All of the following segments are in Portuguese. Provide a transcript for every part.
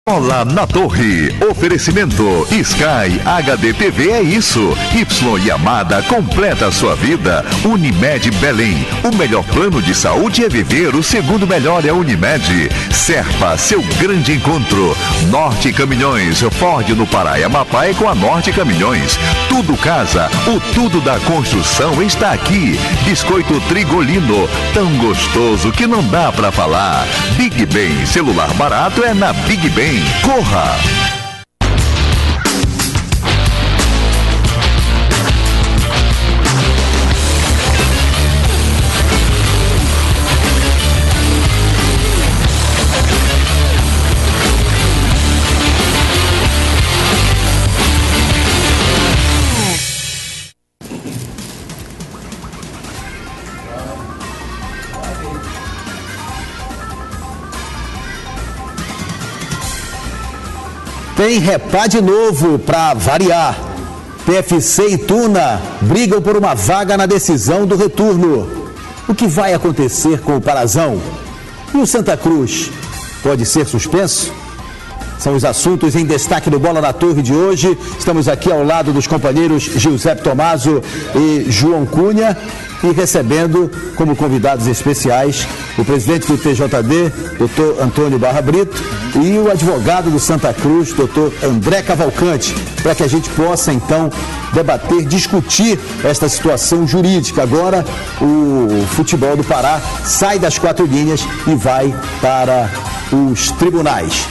Bola na Torre. Oferecimento Sky HD TV é isso. Y Yamada completa a sua vida. Unimed Belém. O melhor plano de saúde é viver. O segundo melhor é Unimed. Serpa, seu grande encontro. Norte Caminhões. Ford no Pará e Amapá é com a Norte Caminhões. Tudo casa. O tudo da construção está aqui. Biscoito Trigolino. Tão gostoso que não dá pra falar. Big Ben. Celular barato é na Big Ben. Corra! Tem Repá de novo para variar. PFC e Tuna brigam por uma vaga na decisão do retorno. O que vai acontecer com o Parazão? E o Santa Cruz? Pode ser suspenso? São os assuntos em destaque do Bola na Torre de hoje. Estamos aqui ao lado dos companheiros Giuseppe Tomaso e João Cunha e recebendo como convidados especiais o presidente do TJD, doutor Antônio Barra Brito, e o advogado do Santa Cruz, doutor André Cavalcante, para que a gente possa então debater, discutir esta situação jurídica. Agora o futebol do Pará sai das quatro linhas e vai para os tribunais.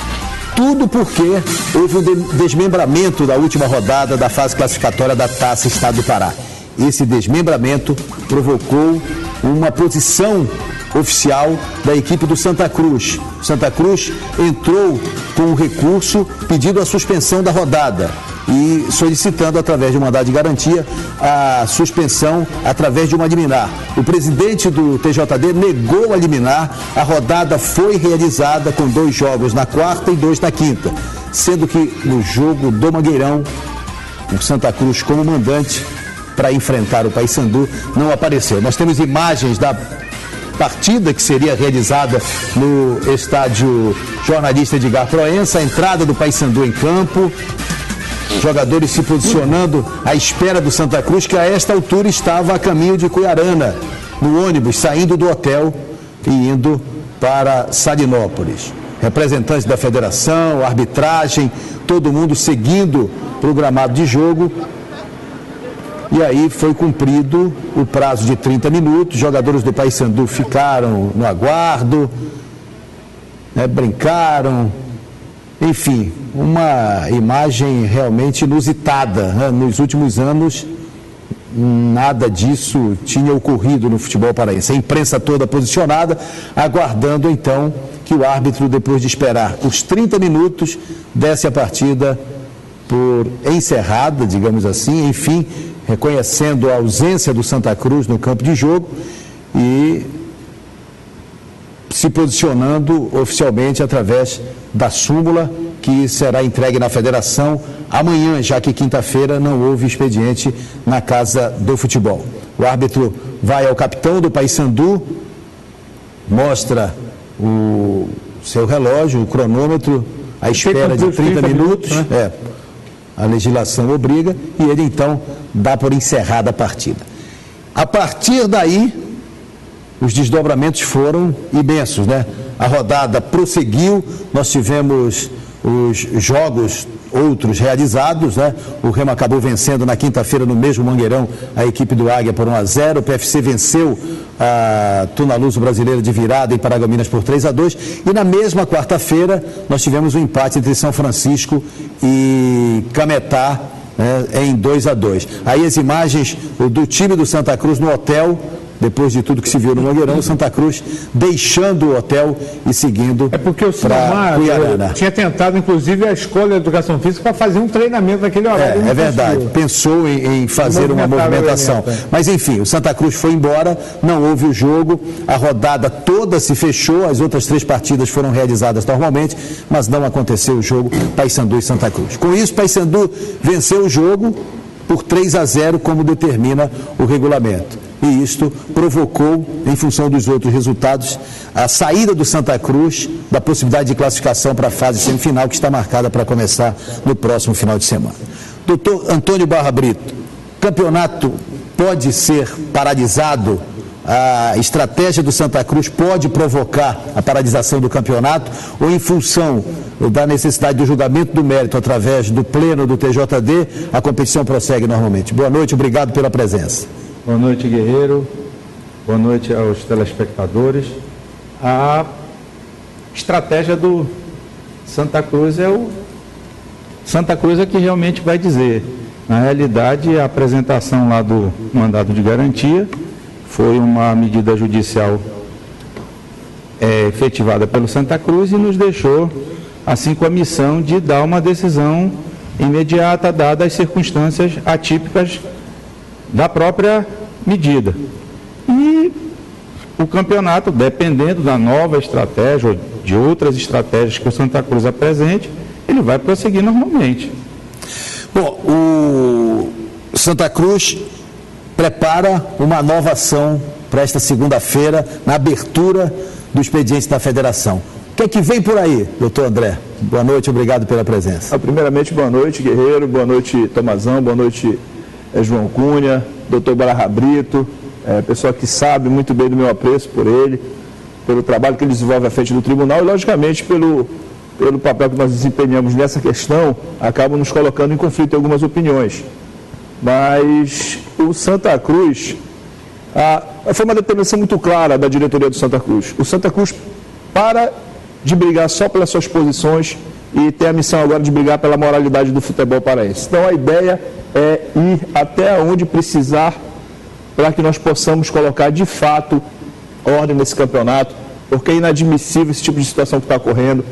Tudo porque houve um desmembramento da última rodada da fase classificatória da Taça Estado do Pará. Esse desmembramento provocou uma posição oficial da equipe do Santa Cruz. O Santa Cruz entrou com um recurso pedindo a suspensão da rodada e solicitando, através de um mandado de garantia, a suspensão através de uma liminar. O presidente do TJD negou a liminar, a rodada foi realizada com 2 jogos na quarta e 2 na quinta, sendo que no jogo do Mangueirão, o Santa Cruz como mandante para enfrentar o Paysandu não apareceu. Nós temos imagens da partida que seria realizada no estádio Jornalista Edgar Proença, a entrada do Paysandu em campo, jogadores se posicionando à espera do Santa Cruz, que a esta altura estava a caminho de Cuiarana, no ônibus, saindo do hotel e indo para Salinópolis. Representantes da federação, arbitragem, todo mundo seguindo o programado de jogo. E aí foi cumprido o prazo de 30 minutos, jogadores do Paysandu ficaram no aguardo, brincaram, enfim, uma imagem realmente inusitada. Nos últimos anos, nada disso tinha ocorrido no futebol paraense. A imprensa toda posicionada, aguardando então que o árbitro, depois de esperar os 30 minutos, desse a partida por encerrada, digamos assim, enfim, reconhecendo a ausência do Santa Cruz no campo de jogo e se posicionando oficialmente através da súmula que será entregue na federação amanhã, já que quinta-feira não houve expediente na Casa do Futebol. O árbitro vai ao capitão do Paysandu, mostra o seu relógio, o cronômetro, a espera de 30 minutos, né? A legislação obriga, e ele então dá por encerrada a partida. A partir daí, os desdobramentos foram imensos, né? A rodada prosseguiu, nós tivemos os jogos outros realizados, né? O Remo acabou vencendo na quinta-feira no mesmo Mangueirão a equipe do Águia por 1-0, o PFC venceu a Tunaluso Brasileira de virada em Paragominas por 3-2, e na mesma quarta-feira nós tivemos um empate entre São Francisco e Cametá, né, em 2-2. Aí as imagens do time do Santa Cruz no hotel, depois de tudo que se viu no Mangueirão, o Santa Cruz deixando o hotel e seguindo para Cuiarana. É porque o Silmar tinha tentado, inclusive, a escola de educação física para fazer um treinamento naquele horário. É verdade, pensou em fazer uma movimentação. Mas, enfim, o Santa Cruz foi embora, não houve o jogo, a rodada toda se fechou, as outras 3 partidas foram realizadas normalmente, mas não aconteceu o jogo Paysandu e Santa Cruz. Com isso, Paysandu venceu o jogo por 3-0, como determina o regulamento. e isto provocou, em função dos outros resultados, a saída do Santa Cruz da possibilidade de classificação para a fase semifinal, que está marcada para começar no próximo final de semana. Doutor Antônio Barra Brito, campeonato pode ser paralisado? A estratégia do Santa Cruz pode provocar a paralisação do campeonato, ou em função da necessidade do julgamento do mérito através do pleno do TJD, a competição prossegue normalmente? Boa noite, obrigado pela presença. Boa noite, Guerreiro. Boa noite aos telespectadores. A estratégia do Santa Cruz Santa Cruz é que realmente vai dizer. Na realidade, a apresentação lá do mandado de garantia foi uma medida judicial efetivada pelo Santa Cruz e nos deixou, assim, com a missão de dar uma decisão imediata, dadas as circunstâncias atípicas da própria medida. E o campeonato, dependendo da nova estratégia ou de outras estratégias que o Santa Cruz apresente, ele vai prosseguir normalmente. Bom, o Santa Cruz prepara uma nova ação para esta segunda-feira, na abertura do expediente da federação. O que é que vem por aí, doutor André? Boa noite, obrigado pela presença. Primeiramente, boa noite, Guerreiro, boa noite, Tomazão, boa noite, João Cunha, doutor Barra Brito, pessoa que sabe muito bem do meu apreço por ele, pelo trabalho que ele desenvolve à frente do tribunal e, logicamente, pelo papel que nós desempenhamos nessa questão, acaba nos colocando em conflito em algumas opiniões. Mas o Santa Cruz, foi uma determinação muito clara da diretoria do Santa Cruz. O Santa Cruz para de brigar só pelas suas posições e tem a missão agora de brigar pela moralidade do futebol paraense. Então a ideia é ir até onde precisar para que nós possamos colocar de fato ordem nesse campeonato, porque é inadmissível esse tipo de situação que está ocorrendo.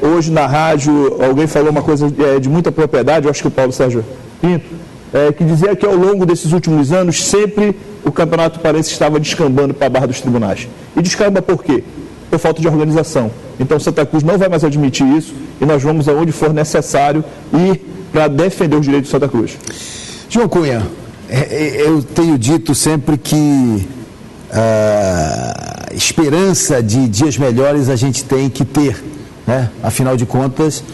Hoje na rádio alguém falou uma coisa de muita propriedade, eu acho que o Paulo Sérgio Pinto, que dizia que ao longo desses últimos anos sempre o campeonato paraense estava descambando para a barra dos tribunais. E descamba por quê? Por falta de organização. Então Santa Cruz não vai mais admitir isso e nós vamos aonde for necessário ir para defender os direitos de Santa Cruz. João Cunha, eu tenho dito sempre que a esperança de dias melhores a gente tem que ter, né? Afinal de contas,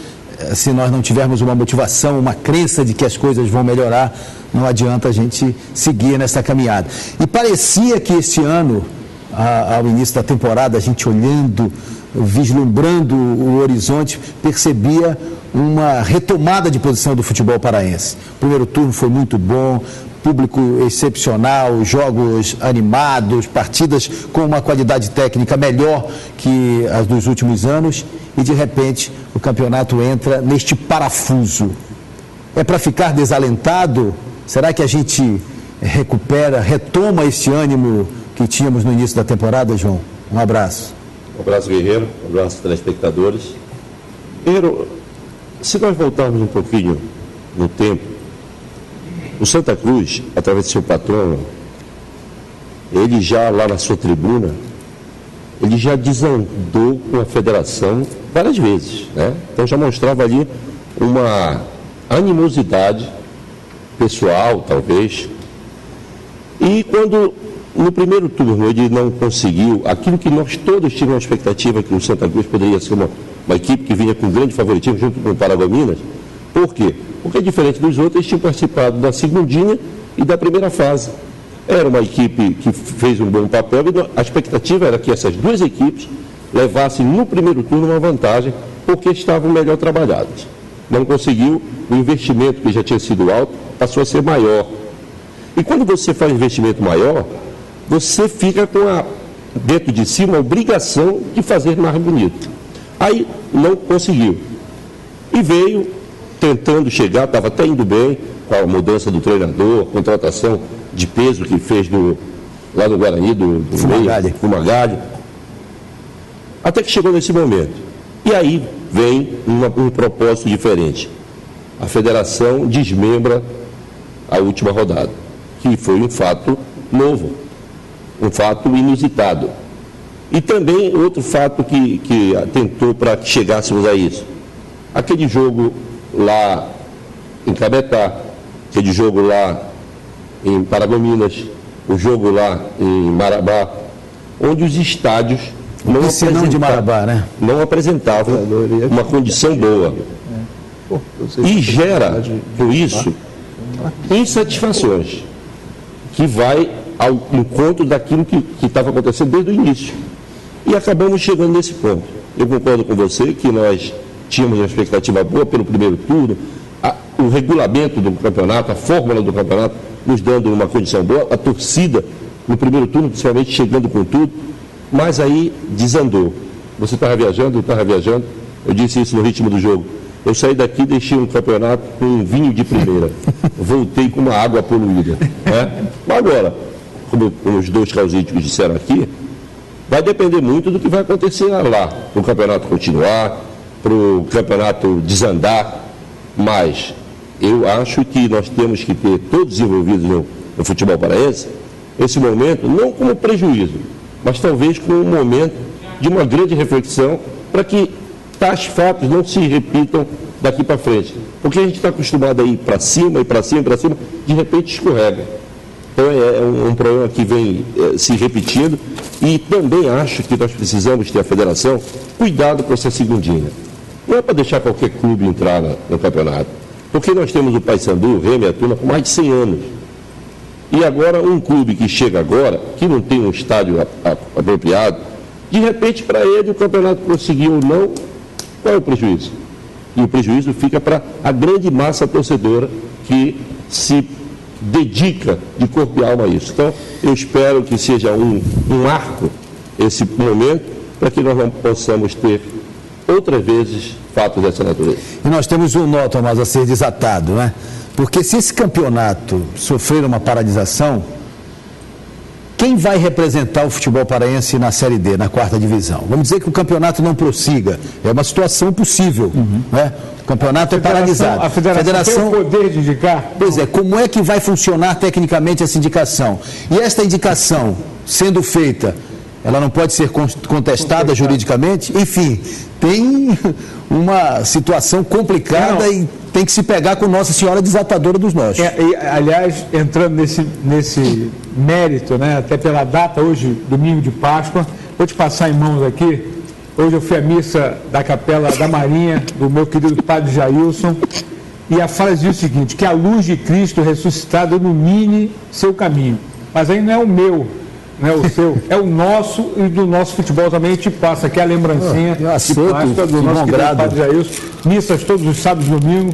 se nós não tivermos uma motivação, uma crença de que as coisas vão melhorar, não adianta a gente seguir nessa caminhada. E parecia que este ano, ao início da temporada, a gente olhando, vislumbrando o horizonte, percebia uma retomada de posição do futebol paraense. O primeiro turno foi muito bom, público excepcional, jogos animados, partidas com uma qualidade técnica melhor que as dos últimos anos e, de repente, o campeonato entra neste parafuso. É para ficar desalentado? Será que a gente retoma esse ânimo que tínhamos no início da temporada, João? Um abraço. Um abraço, Guerreiro. Um abraço, telespectadores. Guerreiro, se nós voltarmos um pouquinho no tempo, o Santa Cruz, através de seu patrono, ele já lá na sua tribuna, ele já desandou com a federação várias vezes, né? Então já mostrava ali uma animosidade pessoal, talvez. E quando no primeiro turno ele não conseguiu aquilo que nós todos tínhamos a expectativa que o Santa Cruz poderia ser uma equipe que vinha com grande favoritismo junto com o Paragominas. Por quê? Porque, diferente dos outros, eles tinham participado da segundinha e da primeira fase. Era uma equipe que fez um bom papel e a expectativa era que essas duas equipes levassem no primeiro turno uma vantagem, porque estavam melhor trabalhadas. Não conseguiu, o investimento que já tinha sido alto passou a ser maior. E quando você faz investimento maior, você fica com dentro de si uma obrigação de fazer mais bonito. Aí não conseguiu. E veio tentando chegar, estava até indo bem com a mudança do treinador, a contratação de peso que fez lá no Guarani, do Magalho. Até que chegou nesse momento. E aí vem um propósito diferente. A federação desmembra a última rodada, que foi um fato novo, um fato inusitado. E também outro fato que atentou para que chegássemos a isso. Aquele jogo lá em Cametá, aquele jogo lá em Paragominas, o jogo lá em Marabá, onde os estádios não apresentavam uma condição boa. E gera, por isso, insatisfações, que vai ao encontro daquilo que estava acontecendo desde o início. E acabamos chegando nesse ponto. Eu concordo com você que nós tínhamos uma expectativa boa pelo primeiro turno, o regulamento do campeonato, a fórmula do campeonato, nos dando uma condição boa, a torcida no primeiro turno, principalmente chegando com tudo, mas aí desandou. Você estava viajando, eu estava viajando, eu disse isso no ritmo do jogo. Eu saí daqui e deixei um campeonato com um vinho de primeira. Voltei com uma água poluída. Né? Mas agora, como os dois causíticos disseram aqui, vai depender muito do que vai acontecer lá, para o campeonato continuar, para o campeonato desandar, mas eu acho que nós temos que ter todos envolvidos no futebol paraense esse momento, não como prejuízo, mas talvez como um momento de uma grande reflexão para que tais fatos não se repitam daqui para frente. Porque a gente está acostumado a ir para cima, de repente escorrega. Então é um problema que vem se repetindo e também acho que nós precisamos ter a federação cuidado com essa segundinha. Não é para deixar qualquer clube entrar no campeonato. Porque nós temos o Paysandu, o Remo e a Tuna com mais de 100 anos. E agora um clube que chega agora, que não tem um estádio apropriado, de repente para ele o campeonato prosseguir ou não, qual é o prejuízo? E o prejuízo fica para a grande massa torcedora que se dedica de corpo e alma a isso. Então, eu espero que seja um marco esse momento para que nós não possamos ter outras vezes fatos dessa natureza. E nós temos um nó, Tomás, a ser desatado, né? Porque se esse campeonato sofrer uma paralisação, quem vai representar o futebol paraense na Série D, na 4ª divisão? Vamos dizer que o campeonato não prossiga. É uma situação possível, né? O campeonato é paralisado. A federação tem o poder de indicar? Pois é, como é que vai funcionar tecnicamente essa indicação? E esta indicação, sendo feita, ela não pode ser contestada juridicamente? Enfim, tem uma situação complicada e tem que se pegar com Nossa Senhora desatadora dos nós. Aliás, entrando nesse mérito, né, até pela data, hoje, domingo de Páscoa, vou te passar em mãos aqui. Hoje eu fui à missa da Capela da Marinha, do meu querido padre Jailson, e a frase diz o seguinte: que a luz de Cristo ressuscitado ilumine seu caminho. Mas aí não é o meu, não é o seu, é o nosso e do nosso futebol também. A gente passa aqui a lembrancinha de Páscoa do nosso querido padre Jailson. Missas todos os sábados e domingos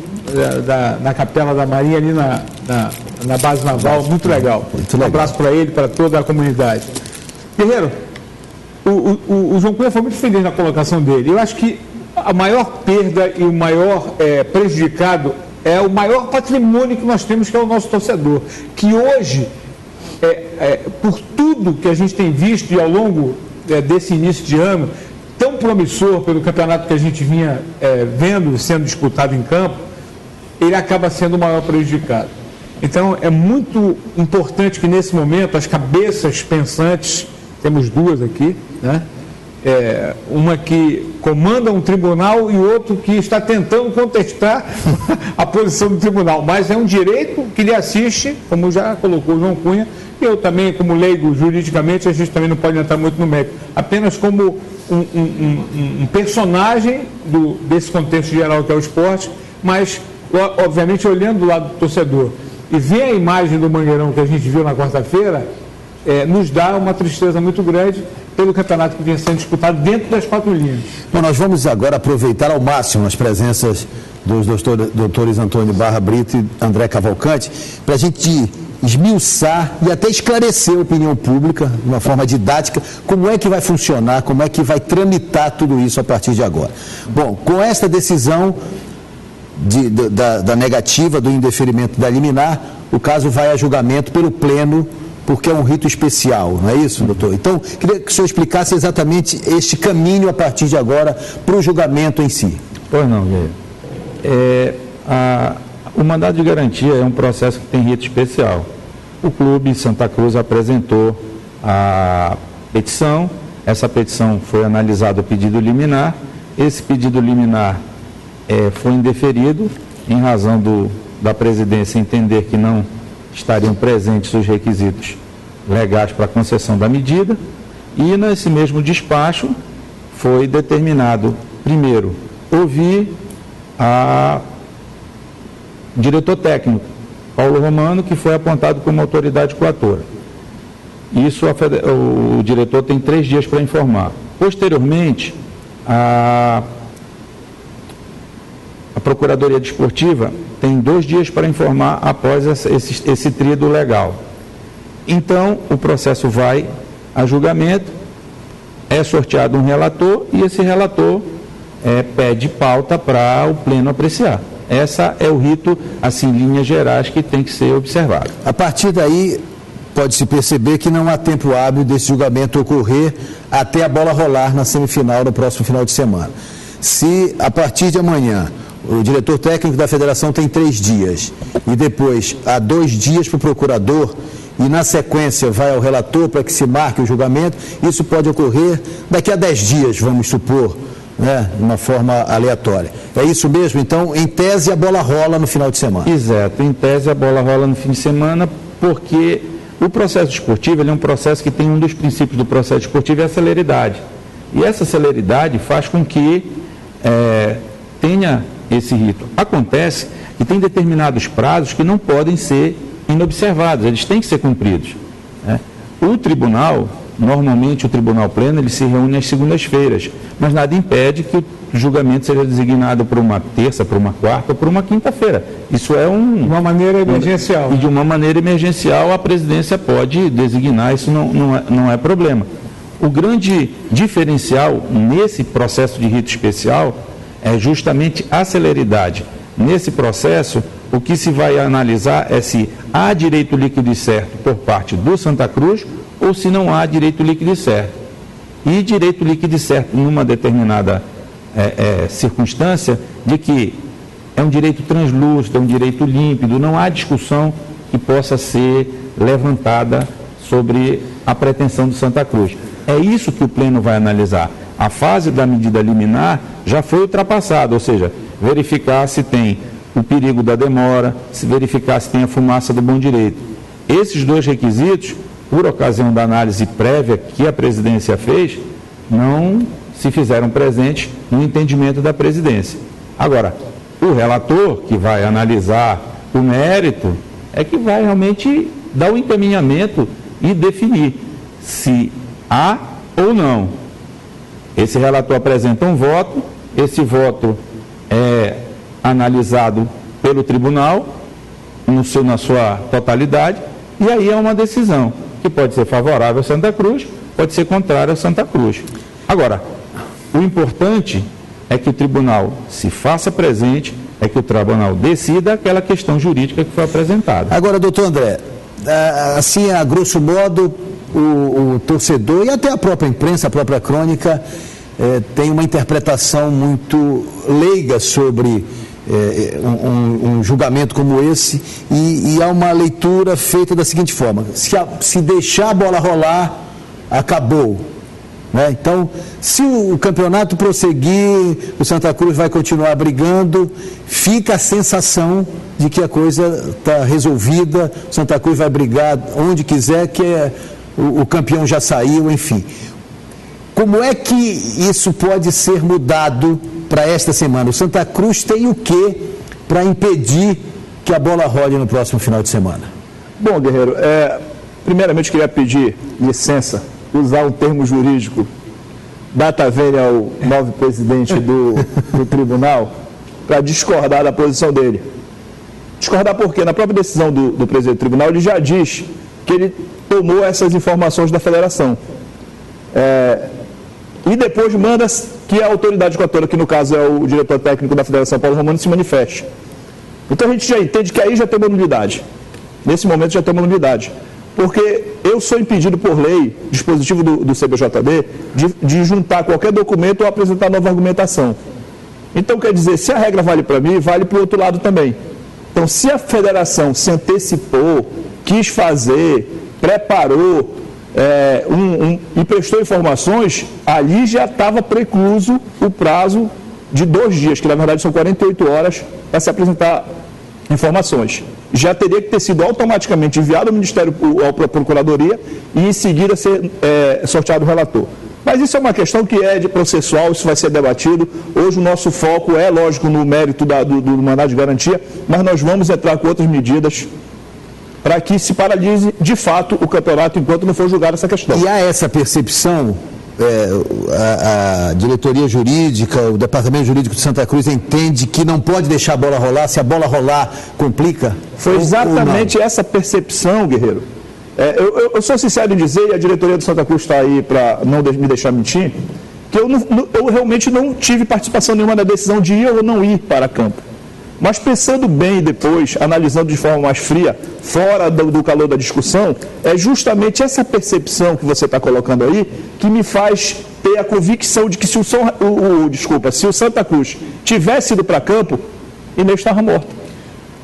na Capela da Marinha, ali na base naval, muito legal. Um abraço para ele, para toda a comunidade. Guerreiro, o João Cunha foi muito feliz na colocação dele. Eu acho que a maior perda e o maior prejudicado é o maior patrimônio que nós temos, que é o nosso torcedor, que hoje, por tudo que a gente tem visto e ao longo desse início de ano, tão promissor pelo campeonato que a gente vinha vendo sendo disputado em campo, ele acaba sendo o maior prejudicado. Então, é muito importante que nesse momento as cabeças pensantes, temos duas aqui, né? Uma que comanda um tribunal e outro que está tentando contestar a posição do tribunal, mas é um direito que lhe assiste, como já colocou o João Cunha. Eu também, como leigo juridicamente, a gente também não pode entrar muito no mérito, apenas como um personagem desse contexto geral que é o esporte, mas obviamente olhando do lado do torcedor e ver a imagem do Mangueirão que a gente viu na quarta-feira, nos dá uma tristeza muito grande pelo campeonato que vinha sendo disputado dentro das 4 linhas. Bom, nós vamos agora aproveitar ao máximo as presenças dos doutores Antônio Barra Brito e André Cavalcante, para a gente esmiuçar e até esclarecer a opinião pública, de uma forma didática, como é que vai funcionar, como é que vai tramitar tudo isso a partir de agora. Bom, com esta decisão da negativa do indeferimento da liminar, o caso vai a julgamento pelo pleno, porque é um rito especial, não é isso, doutor? Então, queria que o senhor explicasse exatamente este caminho a partir de agora para o julgamento em si. Pois não, Guilherme. O mandado de garantia é um processo que tem rito especial. O Clube Santa Cruz apresentou a petição, essa petição foi analisada o pedido liminar, esse pedido liminar foi indeferido em razão da presidência entender que não estariam presentes os requisitos legais para a concessão da medida, e nesse mesmo despacho foi determinado, primeiro, ouvir o diretor técnico, Paulo Romano, que foi apontado como autoridade coatora. Isso o diretor tem 3 dias para informar. Posteriormente, a Procuradoria Desportiva tem 2 dias para informar após esse tríodo legal. Então, o processo vai a julgamento, é sorteado um relator e esse relator pede pauta para o pleno apreciar. Essa é o rito, assim, em linhas gerais, que tem que ser observado. A partir daí, pode-se perceber que não há tempo hábil desse julgamento ocorrer até a bola rolar na semifinal no próximo final de semana. Se, a partir de amanhã, o diretor técnico da federação tem 3 dias e depois há 2 dias para o procurador e na sequência vai ao relator para que se marque o julgamento, isso pode ocorrer daqui a 10 dias, vamos supor, né, de uma forma aleatória. É isso mesmo? Então, em tese, a bola rola no final de semana. Exato, em tese a bola rola no fim de semana, porque o processo esportivo ele é um processo que tem um dos princípios do processo esportivo é a celeridade. E essa celeridade faz com que tenha esse rito. Acontece que tem determinados prazos que não podem ser inobservados, eles têm que ser cumpridos, né? O tribunal, normalmente o tribunal pleno, ele se reúne às segundas-feiras, mas nada impede que o julgamento seja designado para uma terça, para uma quarta ou para uma quinta-feira. Isso é uma maneira emergencial. E de uma maneira emergencial a presidência pode designar, isso não é problema. O grande diferencial nesse processo de rito especial é justamente a celeridade. Nesse processo, o que se vai analisar é se há direito líquido e certo por parte do Santa Cruz ou se não há direito líquido e certo. E direito líquido e certo numa determinada circunstância de que é um direito translúcido, é um direito límpido, não há discussão que possa ser levantada sobre a pretensão do Santa Cruz. É isso que o pleno vai analisar. A fase da medida liminar já foi ultrapassada, ou seja, verificar se tem o perigo da demora, se verificar se tem a fumaça do bom direito. Esses 2 requisitos, por ocasião da análise prévia que a presidência fez, não se fizeram presentes no entendimento da presidência. Agora, o relator, que vai analisar o mérito, é que vai realmente dar o encaminhamento e definir se há ou não. Esse relator apresenta um voto, esse voto é analisado pelo tribunal na sua totalidade, e aí é uma decisão que pode ser favorável a Santa Cruz, pode ser contrária a Santa Cruz. Agora, o importante é que o tribunal se faça presente, é que o tribunal decida aquela questão jurídica que foi apresentada. Agora, doutor André, assim, a grosso modo, o torcedor e até a própria imprensa, a própria crônica, tem uma interpretação muito leiga sobre um julgamento como esse e há uma leitura feita da seguinte forma: se deixar a bola rolar, acabou, né? Então, se o campeonato prosseguir, o Santa Cruz vai continuar brigando, fica a sensação de que a coisa está resolvida, o Santa Cruz vai brigar onde quiser, que o campeão já saiu, enfim. Como é que isso pode ser mudado para esta semana? O Santa Cruz tem o quê para impedir que a bola role no próximo final de semana? Bom, Guerreiro, primeiramente queria pedir licença, usar um termo jurídico, data vênia ao novo presidente do tribunal, para discordar da posição dele. Discordar porque na própria decisão do presidente do tribunal ele já diz que ele tomou essas informações da federação. E depois manda que a autoridade coatora, que no caso é o diretor técnico da Federação, Paulo Romano, se manifeste. Então a gente já entende que aí já tem uma nulidade. Nesse momento já tem uma nulidade. Porque eu sou impedido por lei, dispositivo do CBJD, de juntar qualquer documento ou apresentar nova argumentação. Então quer dizer, se a regra vale para mim, vale para o outro lado também. Então se a federação se antecipou, quis fazer, preparou, e prestou informações, ali já estava precluso o prazo de 2 dias, que na verdade são 48 horas para se apresentar informações. já teria que ter sido automaticamente enviado ao Ministério, à Procuradoria e em seguida ser sorteado o relator. Mas isso é uma questão que é de processual, isso vai ser debatido. Hoje o nosso foco é, lógico, no mérito do mandado de garantia, mas nós vamos entrar com outras medidas para que se paralise, de fato, o campeonato enquanto não for julgada essa questão. E há essa percepção, a diretoria jurídica, o departamento jurídico de Santa Cruz entende que não pode deixar a bola rolar, se a bola rolar, complica? Foi exatamente essa percepção, Guerreiro. Eu sou sincero em dizer, e a diretoria do Santa Cruz está aí para não me deixar mentir, que eu realmente não tive participação nenhuma na decisão de ir ou não ir para campo. Mas pensando bem depois, analisando de forma mais fria, fora do calor da discussão, é justamente essa percepção que você está colocando aí que me faz ter a convicção de que se o Santa Cruz tivesse ido para campo, Inês estava morta.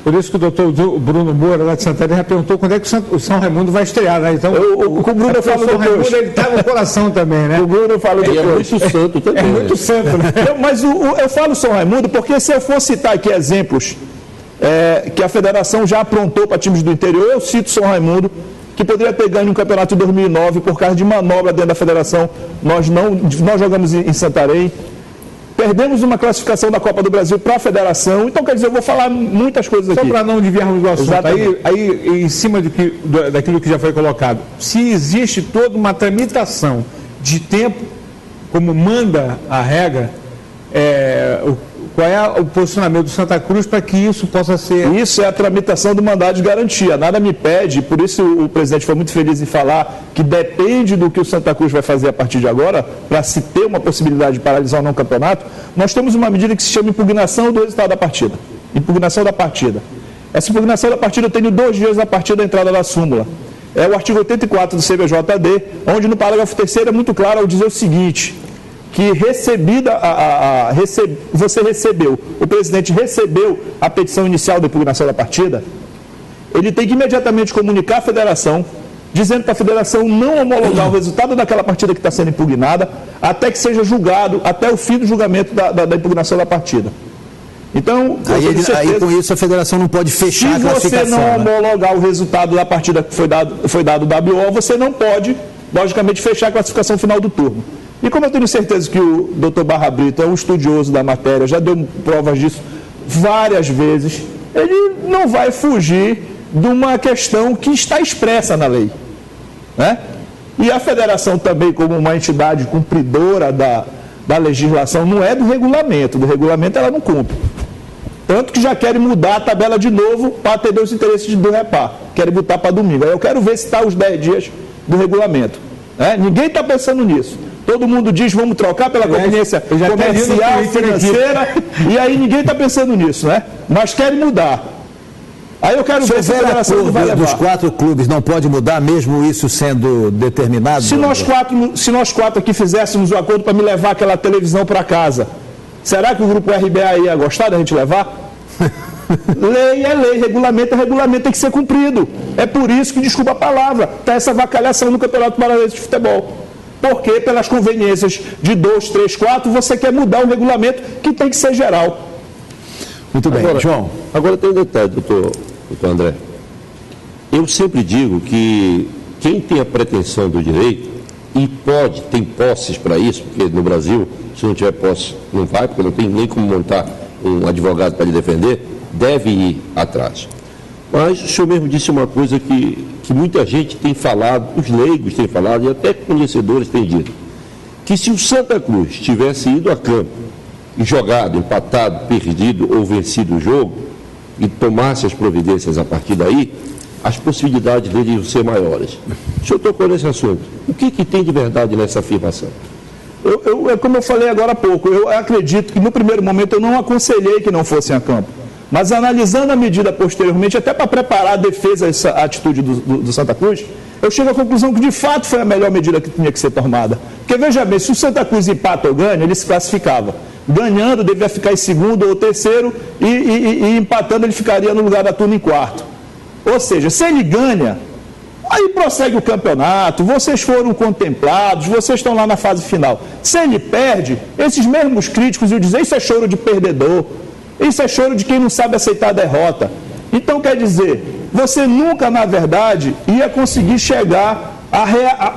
Por isso que o doutor Bruno Moura, lá de Santana, já perguntou quando é que o São Raimundo vai estrear, né? Então, com o Bruno eu falo depois. Raimundo, ele está no coração também, né? O Bruno eu falo depois. É muito santo também. É muito santo, né? Mas eu falo São Raimundo porque se eu for citar aqui exemplos que a federação já aprontou para times do interior, eu cito São Raimundo, que poderia ter ganho um campeonato em 2009 por causa de manobra dentro da federação. Nós jogamos em Santarém. Perdemos uma classificação da Copa do Brasil para a federação. Então, quer dizer, eu vou falar muitas coisas aqui. Só para não desviarmos do assunto, aí em cima daquilo que já foi colocado, se existe toda uma tramitação de tempo, como manda a regra, qual é o posicionamento do Santa Cruz para que isso possa ser... Isso é a tramitação do mandado de garantia. Nada me pede, por isso o presidente foi muito feliz em falar que depende do que o Santa Cruz vai fazer a partir de agora, para se ter uma possibilidade de paralisar ou não o campeonato. Nós temos uma medida que se chama impugnação do resultado da partida. Impugnação da partida. Essa impugnação da partida eu tenho 2 dias a partir da entrada da súmula. É o artigo 84 do CBJD, onde no parágrafo 3º é muito claro ao dizer o seguinte... que o presidente recebeu a petição inicial da impugnação da partida, ele tem que imediatamente comunicar à federação, dizendo para a federação não homologar o resultado daquela partida que está sendo impugnada, até que seja julgado, até o fim do julgamento da impugnação da partida. Então, aí com isso a federação não pode fechar a classificação. Se você não homologar o resultado da partida que foi dado o WO, você não pode, logicamente, fechar a classificação final do turno. E como eu tenho certeza que o doutor Barra Brito é um estudioso da matéria, já deu provas disso várias vezes, ele não vai fugir de uma questão que está expressa na lei, né? E a federação também, como uma entidade cumpridora da legislação, não é do regulamento ela não cumpre. Tanto que já querem mudar a tabela de novo para atender os interesses do Repar, querem botar para domingo. Aí eu quero ver se está os 10 dias do regulamento, né? Ninguém está pensando nisso. Todo mundo diz, vamos trocar pela conveniência comercial, financeira, e aí ninguém está pensando nisso, né? Mas querem mudar. Aí eu quero ver se a federação não vai levar. Dos 4 clubes não pode mudar, mesmo isso sendo determinado? Se nós quatro aqui fizéssemos o acordo para me levar aquela televisão para casa, será que o grupo RBA ia gostar da gente levar? Lei é lei, regulamento é regulamento, tem que ser cumprido. É por isso que, desculpa a palavra, está essa avacalhação no Campeonato Paranaense de Futebol. Porque pelas conveniências de 2, 3, 4, você quer mudar o regulamento que tem que ser geral. Muito bem, João. Agora tem um detalhe, doutor André. Eu sempre digo que quem tem a pretensão do direito e tem posses para isso, porque no Brasil, se não tiver posse, não vai, porque não tem nem como montar um advogado para lhe defender, deve ir atrás. Mas o senhor mesmo disse uma coisa que muita gente tem falado, os leigos têm falado e até conhecedores têm dito, que se o Santa Cruz tivesse ido a campo e jogado, empatado, perdido ou vencido o jogo e tomasse as providências a partir daí, as possibilidades dele iam ser maiores. O senhor tocou nesse assunto. O que tem de verdade nessa afirmação? Como eu falei agora há pouco, eu acredito que no primeiro momento eu não aconselhei que não fossem a campo. Mas analisando a medida posteriormente, até para preparar a defesa dessa atitude do Santa Cruz, eu chego à conclusão que de fato foi a melhor medida que tinha que ser tomada. Porque veja bem, se o Santa Cruz empata ou ganha, ele se classificava. Ganhando, deveria ficar em segundo ou terceiro e empatando ele ficaria no lugar da turma em quarto. Ou seja, se ele ganha, aí prossegue o campeonato, vocês foram contemplados, vocês estão lá na fase final. Se ele perde, esses mesmos críticos iam dizer, isso é choro de perdedor. Isso é choro de quem não sabe aceitar a derrota. Então, quer dizer, você nunca, na verdade, ia conseguir chegar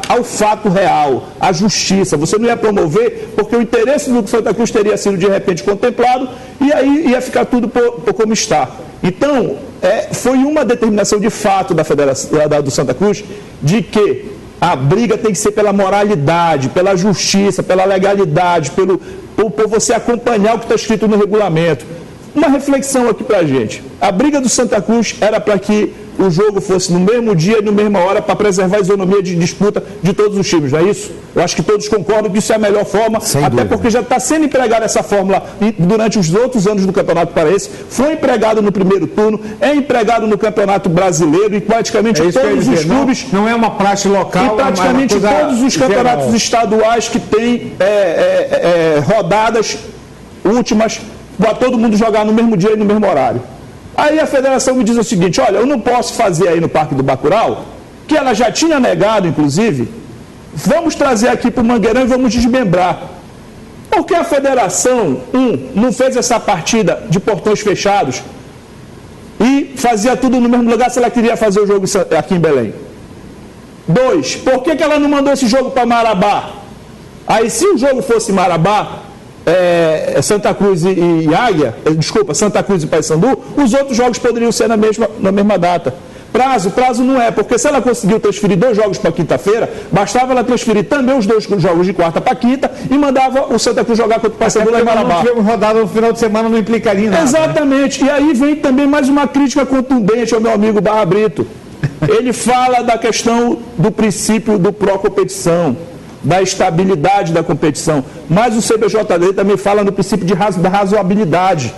ao fato real, à justiça. Você não ia promover, porque o interesse do Santa Cruz teria sido, de repente, contemplado, e aí ia ficar tudo por como está. Então, foi uma determinação de fato da Federação do Santa Cruz, de que a briga tem que ser pela moralidade, pela justiça, pela legalidade, por você acompanhar o que está escrito no regulamento. Uma reflexão aqui para a gente. A briga do Santa Cruz era para que o jogo fosse no mesmo dia e na mesma hora, para preservar a isonomia de disputa de todos os times, não é isso? Eu acho que todos concordam que isso é a melhor forma, até porque já está sendo empregada essa fórmula durante os outros anos do Campeonato Paraense, foi empregado no primeiro turno, é empregado no Campeonato Brasileiro e praticamente todos os clubes... Não é uma praxe local, e praticamente todos os campeonatos estaduais que têm rodadas últimas, para todo mundo jogar no mesmo dia e no mesmo horário. Aí a federação me diz o seguinte: olha, eu não posso fazer aí no Parque do Bacurau, que ela já tinha negado, inclusive, vamos trazer aqui para o Mangueirão e vamos desmembrar. Porque a federação, não fez essa partida de portões fechados e fazia tudo no mesmo lugar se ela queria fazer o jogo aqui em Belém? 2, por que ela não mandou esse jogo para Marabá? Aí, se o jogo fosse Marabá, Santa Cruz e Águia, Santa Cruz e Paysandu, os outros jogos poderiam ser na mesma data. Prazo não é, porque se ela conseguiu transferir 2 jogos para quinta-feira, bastava ela transferir também os 2 jogos de quarta para quinta e mandava o Santa Cruz jogar contra o Paysandu lá em Marabá. Se tivemos rodada no final de semana, não implicaria nada. Exatamente, né? E aí vem também mais uma crítica contundente ao meu amigo Barra Brito. Ele fala da questão do princípio do pró-competição, da estabilidade da competição, mas o CBJD também fala no princípio da razoabilidade,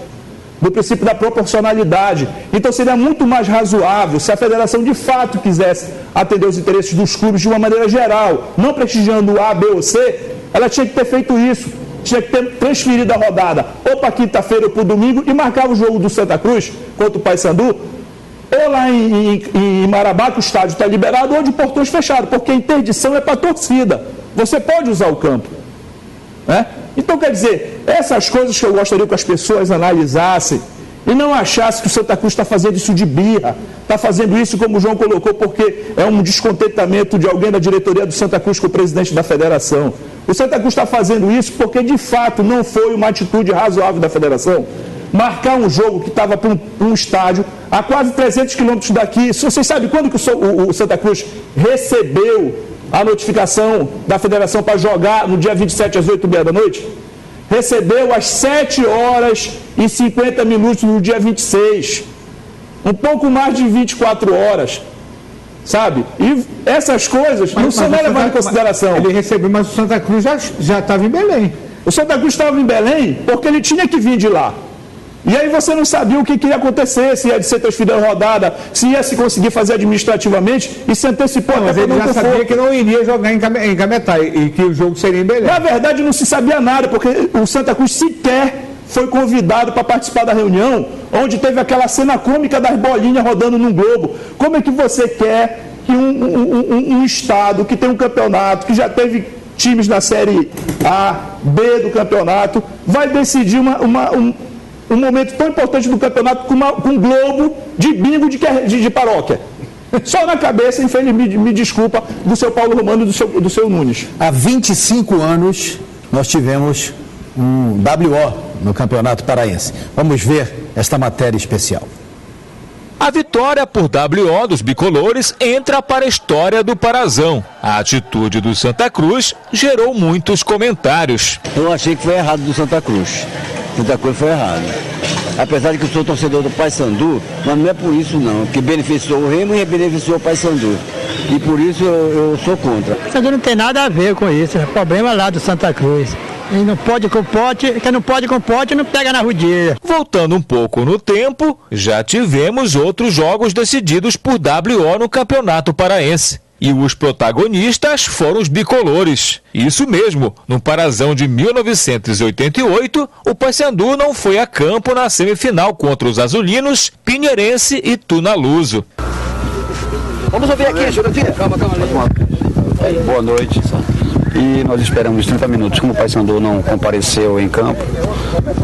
do princípio da proporcionalidade. Então seria muito mais razoável se a federação de fato quisesse atender os interesses dos clubes de uma maneira geral, não prestigiando A, B ou C, ela tinha que ter feito isso, tinha que ter transferido a rodada ou para quinta-feira ou para o domingo e marcava o jogo do Santa Cruz contra o Paysandu, ou lá em Marabá, que o estádio está liberado, ou de portões fechados, porque a interdição é para a torcida. Você pode usar o campo, né? Então, quer dizer, essas coisas que eu gostaria que as pessoas analisassem e não achassem que o Santa Cruz está fazendo isso de birra, está fazendo isso, como o João colocou, porque é um descontentamento de alguém da diretoria do Santa Cruz com o presidente da federação. O Santa Cruz está fazendo isso porque, de fato, não foi uma atitude razoável da federação. Marcar um jogo que estava para um estádio a quase 300 quilômetros daqui. Vocês sabem quando que o Santa Cruz recebeu a notificação da federação para jogar no dia 27 às 8h30 da noite? Recebeu às 7h50 no dia 26. Um pouco mais de 24 horas. Sabe? E essas coisas não são levadas em consideração. Ele recebeu, mas o Santa Cruz já estava em Belém. O Santa Cruz estava em Belém porque ele tinha que vir de lá. E aí você não sabia o que ia acontecer, se ia ser transferida a rodada, se ia se conseguir fazer administrativamente, e se antecipou até. Mas ele já sabia que não iria jogar em Cametá e que o jogo seria em Belém. Na verdade não se sabia nada, porque o Santa Cruz sequer foi convidado para participar da reunião, onde teve aquela cena cômica das bolinhas rodando num globo. Como é que você quer que um estado que tem um campeonato, que já teve times na Série A, B do campeonato, vai decidir um momento tão importante do campeonato com um globo de bingo de paróquia? Só na cabeça, infelizmente, me desculpa, do seu Paulo Romano e do seu Nunes. Há 25 anos nós tivemos um WO no Campeonato Paraense. Vamos ver esta matéria especial. A vitória por WO dos bicolores entra para a história do Parazão. A atitude do Santa Cruz gerou muitos comentários. Eu achei que foi errado do Santa Cruz. Santa Cruz foi errado. Apesar de que eu sou torcedor do Paysandu, mas não é por isso não, que beneficiou o Remo e beneficiou o Paysandu. E por isso eu sou contra. O Paysandu não tem nada a ver com isso, é problema lá do Santa Cruz. Ele não pode com pote, quem não pode com pote não pega na rodilha. Voltando um pouco no tempo, já tivemos outros jogos decididos por WO no Campeonato Paraense. E os protagonistas foram os bicolores. Isso mesmo, no Parazão de 1988, o Paysandu não foi a campo na semifinal contra os azulinos, Pinheirense e Tunaluso. Vamos ouvir aqui, Jurandir. Calma. Boa noite. e nós esperamos 30 minutos. Como o Paysandu não compareceu em campo,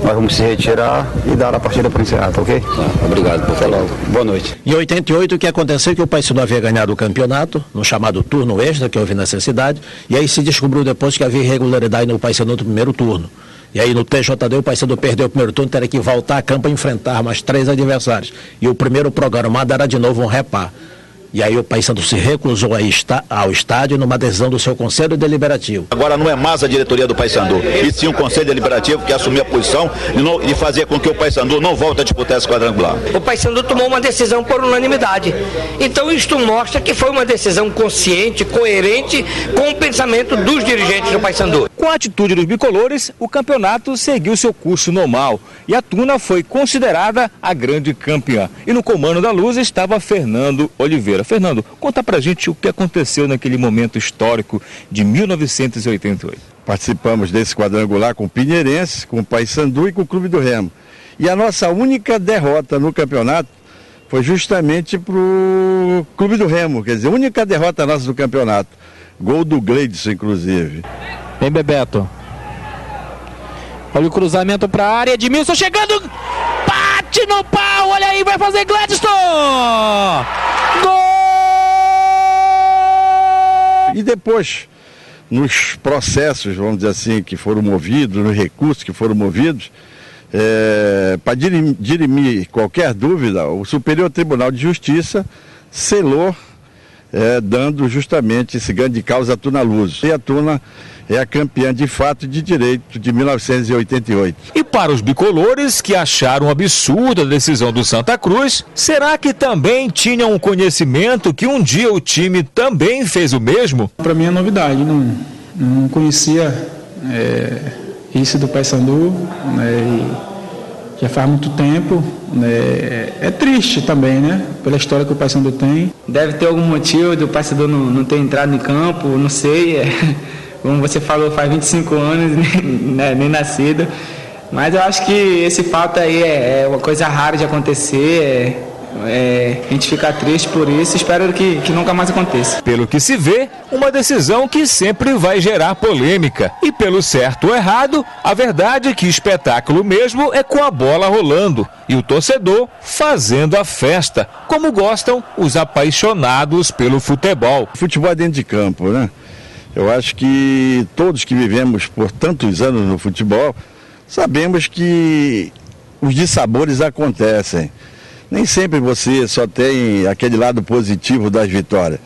nós vamos se retirar e dar a partida para encerrar, tá ok? Obrigado por falar. Boa noite. Em 88, o que aconteceu é que o Paysandu havia ganhado o campeonato, no chamado turno extra, que houve necessidade, e aí se descobriu depois que havia irregularidade no Paysandu no primeiro turno. E aí no TJD o Paysandu perdeu o primeiro turno, teria que voltar a campo e enfrentar mais 3 adversários. E o primeiro programado era de novo um repá. E aí o Paysandu se recusou ao estádio numa decisão do seu Conselho Deliberativo. Agora não é mais a diretoria do Paysandu, e sim o Conselho Deliberativo que assumiu a posição de fazer com que o Paysandu não volte a disputar esse quadrangular. O Paysandu tomou uma decisão por unanimidade. Então isto mostra que foi uma decisão consciente, coerente com o pensamento dos dirigentes do Paysandu. Com a atitude dos bicolores, o campeonato seguiu seu curso normal e a Tuna foi considerada a grande campeã. E no comando da Luz estava Fernando Oliveira. Fernando, conta pra gente o que aconteceu naquele momento histórico de 1988. Participamos desse quadrangular com o Pinheirense, com o Paysandu e com o Clube do Remo. E a nossa única derrota no campeonato foi justamente pro Clube do Remo, quer dizer, a única derrota nossa do campeonato. Gol do Gleidson, inclusive. Vem Bebeto. Olha o cruzamento para a área, Edmilson chegando, bate no pau, olha aí, vai fazer Gladstone! Gol! E depois, nos processos, vamos dizer assim, que foram movidos, nos recursos que foram movidos, para dirimir qualquer dúvida, o Superior Tribunal de Justiça selou, dando justamente esse ganho de causa à Tuna Luz. E a Tuna é a campeã de fato de direito de 1988. E para os bicolores que acharam absurda a decisão do Santa Cruz, será que também tinham conhecimento que um dia o time também fez o mesmo? Para mim é novidade, não conhecia isso do Paysandu, já faz muito tempo, é triste também, né? Pela história que o Paysandu tem. Deve ter algum motivo do Paysandu não ter entrado em campo, não sei. Como você falou, faz 25 anos, nem nascido. Mas eu acho que esse fato aí é uma coisa rara de acontecer. A gente fica triste por isso, espero que nunca mais aconteça. Pelo que se vê, uma decisão que sempre vai gerar polêmica. E pelo certo ou errado, a verdade é que espetáculo mesmo é com a bola rolando e o torcedor fazendo a festa, como gostam os apaixonados pelo futebol. Futebol é dentro de campo, né? Eu acho que todos que vivemos por tantos anos no futebol sabemos que os dissabores acontecem. Nem sempre você só tem aquele lado positivo das vitórias.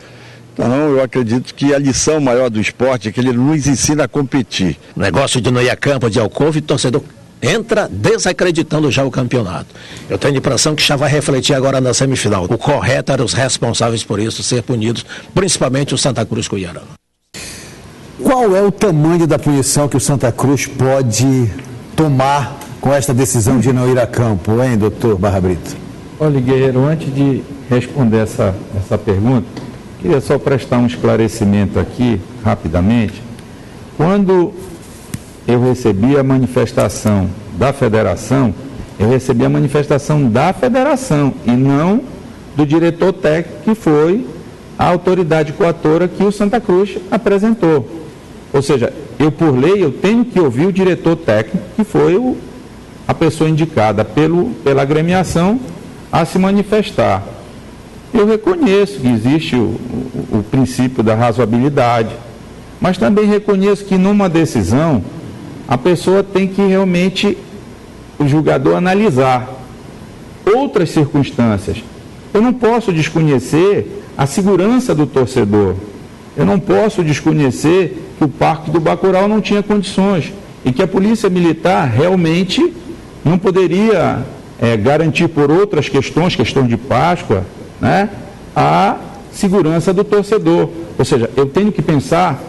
Então eu acredito que a lição maior do esporte é que ele nos ensina a competir. O negócio de não ir a campo de Alcove, o torcedor entra desacreditando já o campeonato. Eu tenho a impressão que já vai refletir agora na semifinal. O correto era os responsáveis por isso ser punidos, principalmente o Santa Cruz com o Iarão. Qual é o tamanho da punição que o Santa Cruz pode tomar com esta decisão de não ir a campo, hein, doutor Barra Brito? Olha, Guerreiro, antes de responder essa pergunta, queria só prestar um esclarecimento aqui, rapidamente. Quando eu recebi a manifestação da federação, eu recebi a manifestação da federação e não do diretor técnico, que foi a autoridade coatora que o Santa Cruz apresentou. Ou seja, eu por lei, eu tenho que ouvir o diretor técnico, que foi a pessoa indicada pela agremiação a se manifestar. Eu reconheço que existe o princípio da razoabilidade, mas também reconheço que numa decisão a pessoa tem que realmente, o julgador, analisar outras circunstâncias. Eu não posso desconhecer a segurança do torcedor. Eu não posso desconhecer que o Parque do Bacurau não tinha condições e que a Polícia Militar realmente não poderia garantir por outras questões, questão de Páscoa, né, a segurança do torcedor. Ou seja, eu tenho que pensar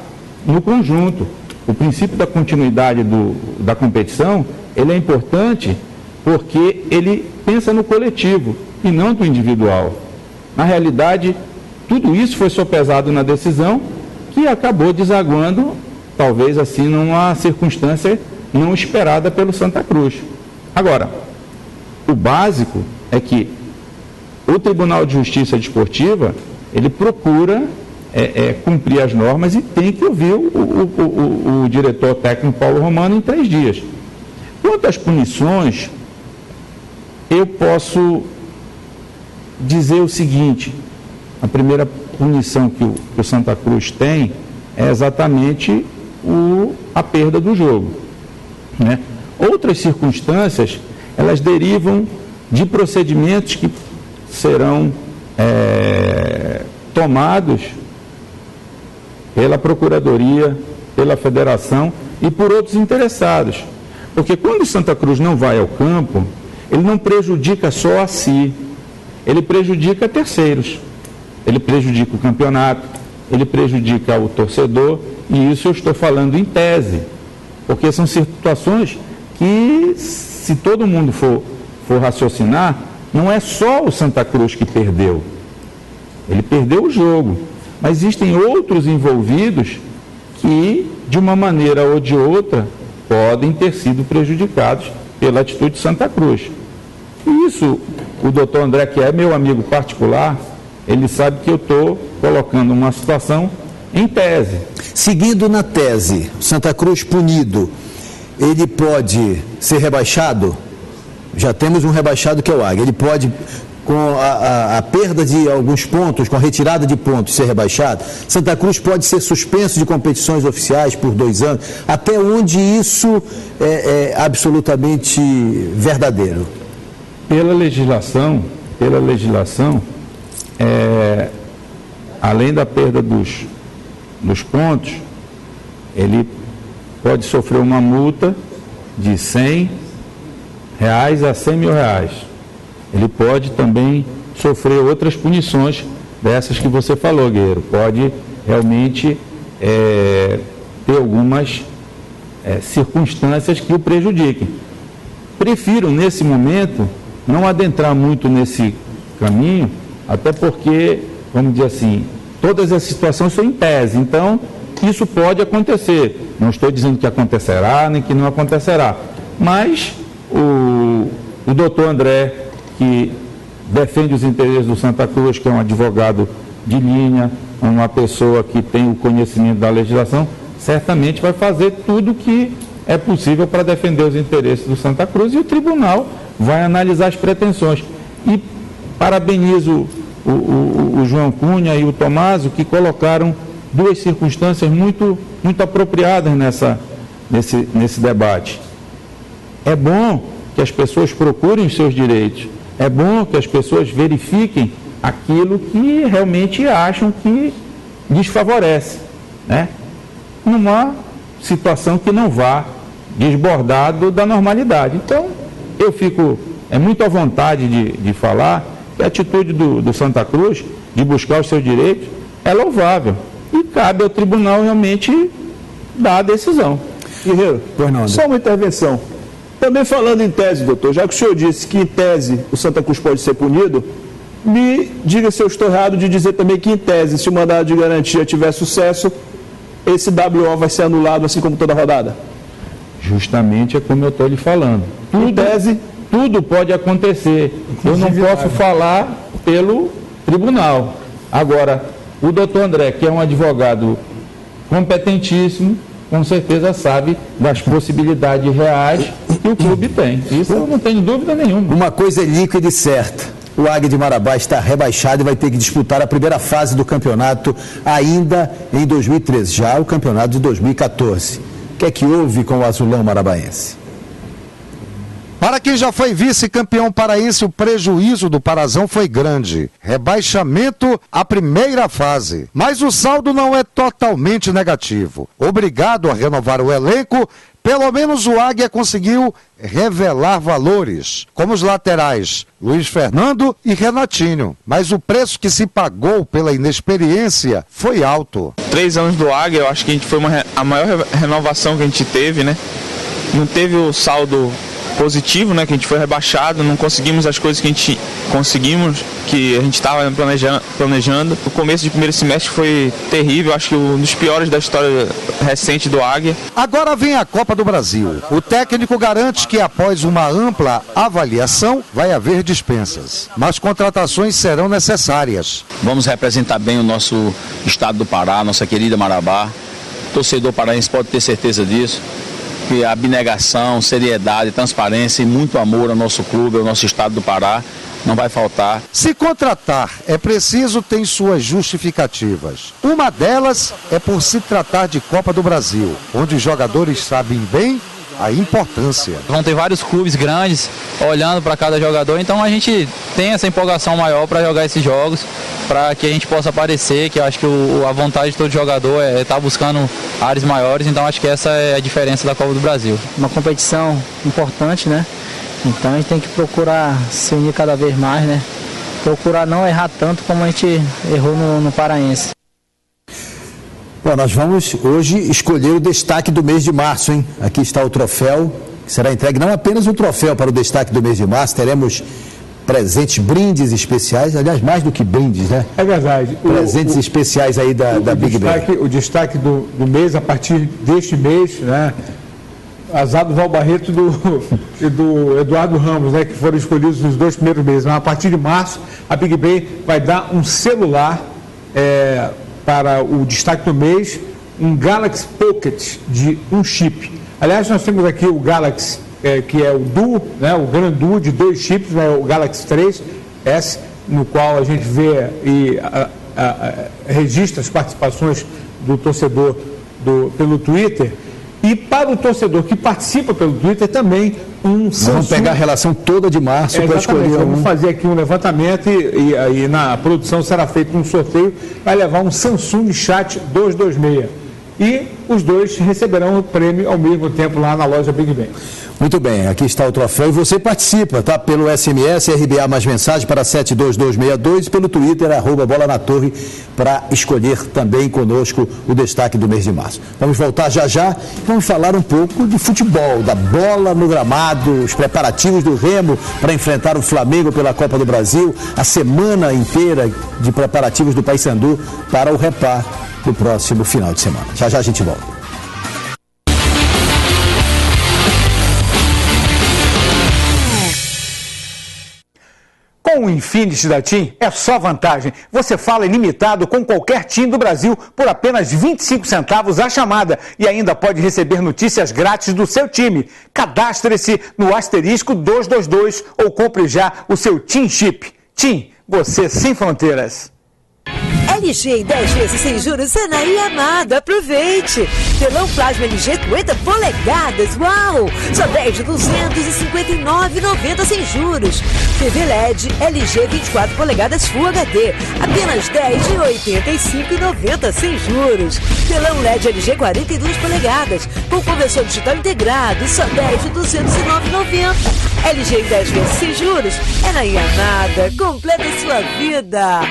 no conjunto. O princípio da continuidade da competição, ele é importante porque ele pensa no coletivo e não no individual. Na realidade, tudo isso foi sopesado na decisão que acabou desaguando, talvez assim, numa circunstância não esperada pelo Santa Cruz. Agora, o básico é que o Tribunal de Justiça Desportiva, ele procura cumprir as normas e tem que ouvir o diretor técnico Paulo Romano em 3 dias. Quanto às punições, eu posso dizer o seguinte: a primeira punição que o Santa Cruz tem é exatamente a perda do jogo, né? Outras circunstâncias, elas derivam de procedimentos que serão tomados pela Procuradoria, pela Federação e por outros interessados. Porque quando o Santa Cruz não vai ao campo, ele não prejudica só a si, ele prejudica terceiros. Ele prejudica o campeonato, ele prejudica o torcedor, e isso eu estou falando em tese, porque são situações que, se todo mundo for raciocinar, não é só o Santa Cruz que perdeu. Ele perdeu o jogo, mas existem outros envolvidos que, de uma maneira ou de outra, podem ter sido prejudicados pela atitude de Santa Cruz. E isso, o doutor André, que é meu amigo particular, ele sabe que eu estou colocando uma situação em tese. Seguindo na tese, Santa Cruz punido, ele pode ser rebaixado? Já temos um rebaixado que é o Águia. Ele pode, com a perda de alguns pontos, com a retirada de pontos, ser rebaixado? Santa Cruz pode ser suspenso de competições oficiais por 2 anos? Até onde isso é absolutamente verdadeiro? Pela legislação, além da perda dos pontos, ele pode sofrer uma multa de R$100 a R$100 mil. Ele pode também sofrer outras punições dessas que você falou, Guerreiro. Pode realmente ter algumas circunstâncias que o prejudiquem. Prefiro, nesse momento, não adentrar muito nesse caminho, até porque, vamos dizer assim, todas as situações são em tese, então isso pode acontecer. Não estou dizendo que acontecerá, nem que não acontecerá, mas o doutor André, que defende os interesses do Santa Cruz, que é um advogado de linha, uma pessoa que tem o conhecimento da legislação, certamente vai fazer tudo o que é possível para defender os interesses do Santa Cruz, e o tribunal vai analisar as pretensões. E parabenizo o João Cunha e o Tomásio, que colocaram 2 circunstâncias muito apropriadas nesse debate. É bom que as pessoas procurem os seus direitos, é bom que as pessoas verifiquem aquilo que realmente acham que lhes favorece, né? Numa situação que não vá desbordado da normalidade. Então, eu fico muito à vontade de falar que a atitude do Santa Cruz de buscar os seus direitos é louvável e cabe ao tribunal realmente dar a decisão. Guerreiro, só uma intervenção. Também falando em tese, doutor, já que o senhor disse que em tese o Santa Cruz pode ser punido, me diga se eu estou errado de dizer também que em tese, se o mandado de garantia tiver sucesso, esse WO vai ser anulado assim como toda rodada? Justamente é como eu estou lhe falando. Tudo pode acontecer. Eu não posso falar pelo tribunal. Agora, o doutor André, que é um advogado competentíssimo, com certeza sabe das possibilidades reais que o clube tem. Isso eu não tenho dúvida nenhuma. Uma coisa é líquida e certa: o Águia de Marabá está rebaixado e vai ter que disputar a primeira fase do campeonato ainda em 2013, já o campeonato de 2014. O que é que houve com o azulão marabaense? Para quem já foi vice-campeão paraense, o prejuízo do Parazão foi grande. Rebaixamento à primeira fase. Mas o saldo não é totalmente negativo. Obrigado a renovar o elenco, pelo menos o Águia conseguiu revelar valores, como os laterais Luiz Fernando e Renatinho. Mas o preço que se pagou pela inexperiência foi alto. 3 anos do Águia, eu acho que foi a maior renovação que a gente teve, né? Não teve o saldo positivo, né? Que a gente foi rebaixado, não conseguimos as coisas que a gente estava planejando. O começo de primeiro semestre foi terrível, acho que um dos piores da história recente do Águia. Agora vem a Copa do Brasil. O técnico garante que após uma ampla avaliação vai haver dispensas, mas contratações serão necessárias. Vamos representar bem o nosso estado do Pará, nossa querida Marabá. O torcedor paraense pode ter certeza disso, que a abnegação, seriedade, transparência e muito amor ao nosso clube, ao nosso estado do Pará, não vai faltar. Se contratar é preciso, tem suas justificativas. Uma delas é por se tratar de Copa do Brasil, onde os jogadores sabem bem a importância. Vão ter vários clubes grandes olhando para cada jogador, então a gente tem essa empolgação maior para jogar esses jogos, para que a gente possa aparecer, que eu acho que a vontade de todo jogador é estar buscando áreas maiores, então acho que essa é a diferença da Copa do Brasil. Uma competição importante, né? Então a gente tem que procurar se unir cada vez mais, né? Procurar não errar tanto como a gente errou no Paraense. Bom, nós vamos hoje escolher o destaque do mês de março, hein? Aqui está o troféu, que será entregue, não apenas um troféu para o destaque do mês de março, teremos presentes, brindes especiais, aliás, mais do que brindes, né? É verdade. Presentes especiais aí da Big Bang. O destaque do mês, a partir deste mês, né? Azar do Val Barreto e do Eduardo Ramos, né? Que foram escolhidos nos 2 primeiros meses. Mas a partir de março, a Big Bang vai dar um celular para o destaque do mês, um Galaxy Pocket de 1 chip. Aliás, nós temos aqui o Galaxy, que é o Duo, né, o Grand Duo de 2 chips, né, o Galaxy 3S, no qual a gente vê e registra as participações do torcedor pelo Twitter. E para o torcedor que participa pelo Twitter também um Samsung. Vamos pegar a relação toda de março para escolher um. Vamos fazer aqui um levantamento e aí na produção será feito um sorteio, vai levar um Samsung Chat 226. E os dois receberão o prêmio ao mesmo tempo lá na loja Big Bang. Muito bem, aqui está o troféu e você participa, tá? Pelo SMS, RBA mais mensagem para 72262 e pelo Twitter, @bola na torre, para escolher também conosco o destaque do mês de março. Vamos voltar já, vamos falar um pouco de futebol, da bola no gramado, os preparativos do Remo para enfrentar o Flamengo pela Copa do Brasil, a semana inteira de preparativos do Paysandu para o Repar do próximo final de semana. Já a gente volta. Com o Infinity da TIM é só vantagem. Você fala ilimitado com qualquer TIM do Brasil por apenas 25 centavos a chamada e ainda pode receber notícias grátis do seu time. Cadastre-se no *222 ou compre já o seu TIM Chip. TIM, você sem fronteiras. LG 10 vezes sem juros é na Iamada. Aproveite! Telão plasma LG 50 polegadas. Uau! Só 10 de 259,90 sem juros. TV LED LG 24 polegadas Full HD. Apenas 10 de 85,90 sem juros. Telão LED LG 42 polegadas com conversor digital integrado. Só 10 de 209,90. LG 10 vezes sem juros é na Iamada. Completa sua vida.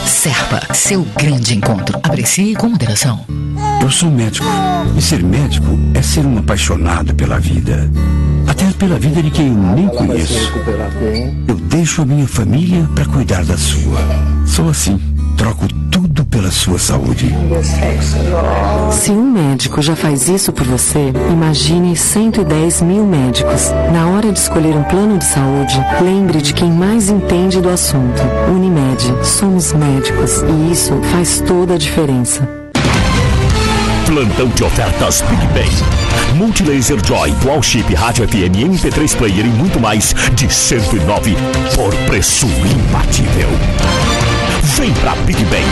Serpa, seu grande encontro. Aprecie com moderação. Eu sou médico. E ser médico é ser um apaixonado pela vida. Até pela vida de quem eu nem conheço. Eu deixo a minha família para cuidar da sua. Sou assim. Troco tudo pela sua saúde. Se um médico já faz isso por você, imagine 110 mil médicos. Na hora de escolher um plano de saúde, lembre de quem mais entende do assunto. Unimed, somos médicos e isso faz toda a diferença. Plantão de ofertas Big Bang. Multilaser Joy, Dual Chip, Rádio FM, MP3 Player e muito mais de 109 por preço imbatível. Vem pra Big Bang.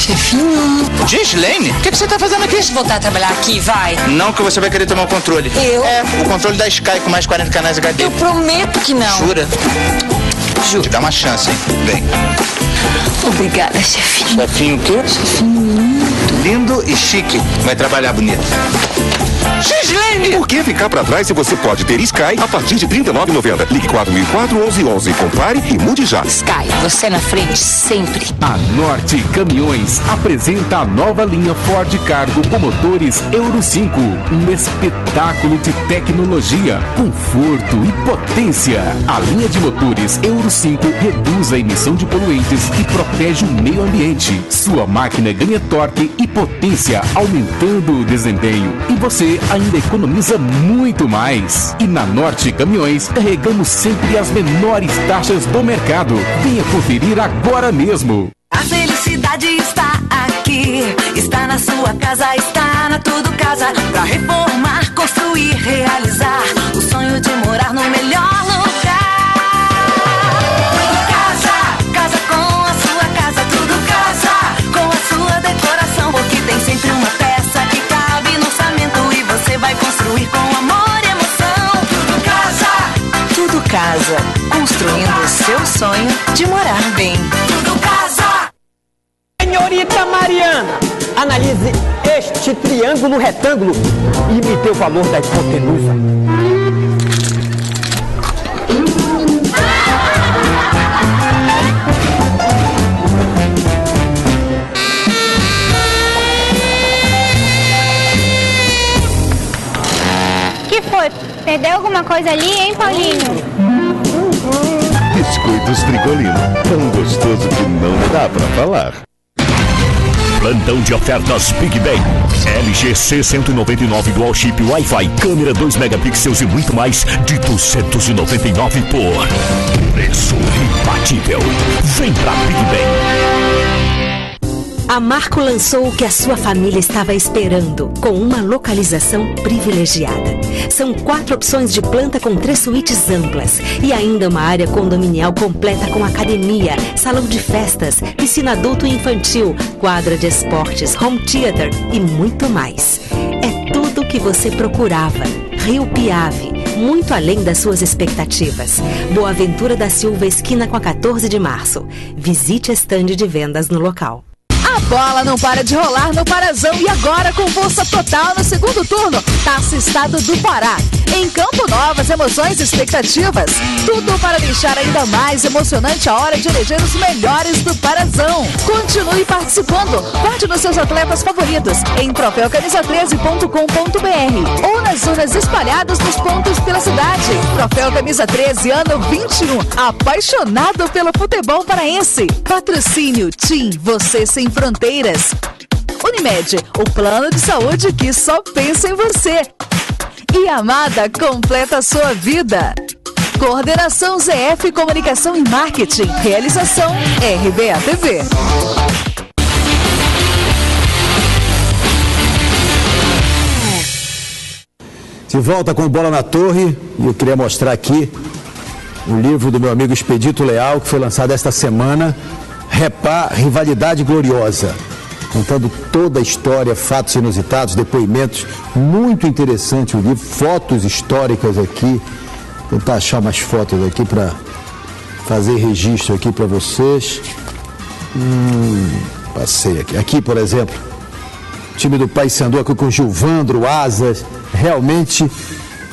Chefinho. Gislaine? O que você tá fazendo aqui? Deixa eu voltar a trabalhar aqui, vai. Não, que você vai querer tomar o controle. Eu? É, o controle da Sky com mais 40 canais HD. Eu prometo que não. Jura? Juro. Te dá uma chance, hein? Vem. Obrigada, chefinho. Chefinho o quê? Chefinho lindo. Lindo e chique. Vai trabalhar bonito. Gislaine! Por que ficar pra trás se você pode ter Sky a partir de R$ 39,90? Ligue 4004-1111, compare e mude já. Sky, você na frente sempre. A Norte Caminhões apresenta a nova linha Ford Cargo com motores Euro 5. Um espetáculo de tecnologia, conforto e potência. A linha de motores Euro 5 reduz a emissão de poluentes e protege o meio ambiente. Sua máquina ganha torque e potência, aumentando o desempenho. E você ainda economiza muito mais. E na Norte Caminhões, carregamos sempre as menores taxas do mercado. Venha conferir agora mesmo. A felicidade está aqui, está na sua casa, está na Tudo Casa. Pra reformar, construir, realizar o sonho de morar no melhor lugar. Tudo Casa, casa com a sua casa. Tudo Casa, com a sua decoração, porque tem sempre uma peça que cabe no orçamento e você vai construir com amor e emoção. Tudo Casa, Tudo Casa, construindo o seu sonho de morar bem. Tudo Casa. Senhorita Mariana, analise este triângulo retângulo e me dê o valor da hipotenusa. Que foi? Perdeu alguma coisa ali, hein, Paulinho? Biscoitos Frigolino, tão gostoso que não dá pra falar. Plantão de ofertas Big Bang. LG C199 Dual Chip Wi-Fi, câmera 2 megapixels e muito mais de 299 por preço imbatível. Vem pra Big Bang. A Marco lançou o que a sua família estava esperando, com uma localização privilegiada. São 4 opções de planta com 3 suítes amplas e ainda uma área condominial completa com academia, salão de festas, piscina adulto e infantil, quadra de esportes, home theater e muito mais. É tudo o que você procurava. Rio Piave, muito além das suas expectativas. Boa Ventura da Silva, esquina com a 14 de março. Visite a estande de vendas no local. A bola não para de rolar no Parazão e agora com força total no segundo turno, Taça Estado do Pará. Em Campo Novas, emoções e expectativas. Tudo para deixar ainda mais emocionante a hora de eleger os melhores do Parazão. Continue participando. Vote nos seus atletas favoritos em troféucamisa13.com.br ou nas urnas espalhadas nos pontos pela cidade. Troféu Camisa 13, ano 21. Apaixonado pelo futebol paraense. Patrocínio TIM, você sem fronteiras. Unimed, o plano de saúde que só pensa em você. E Amada completa a sua vida. Coordenação ZF Comunicação e Marketing. Realização RBA TV. De volta com Bola na Torre, e eu queria mostrar aqui o livro do meu amigo Expedito Leal, que foi lançado esta semana, Repá, Rivalidade Gloriosa, contando toda a história, fatos inusitados, depoimentos, muito interessante o livro, fotos históricas aqui, vou tentar achar umas fotos aqui para fazer registro aqui para vocês. Passei aqui. Aqui, por exemplo, o time do Paysandu aqui com Gilvandro, Asas, realmente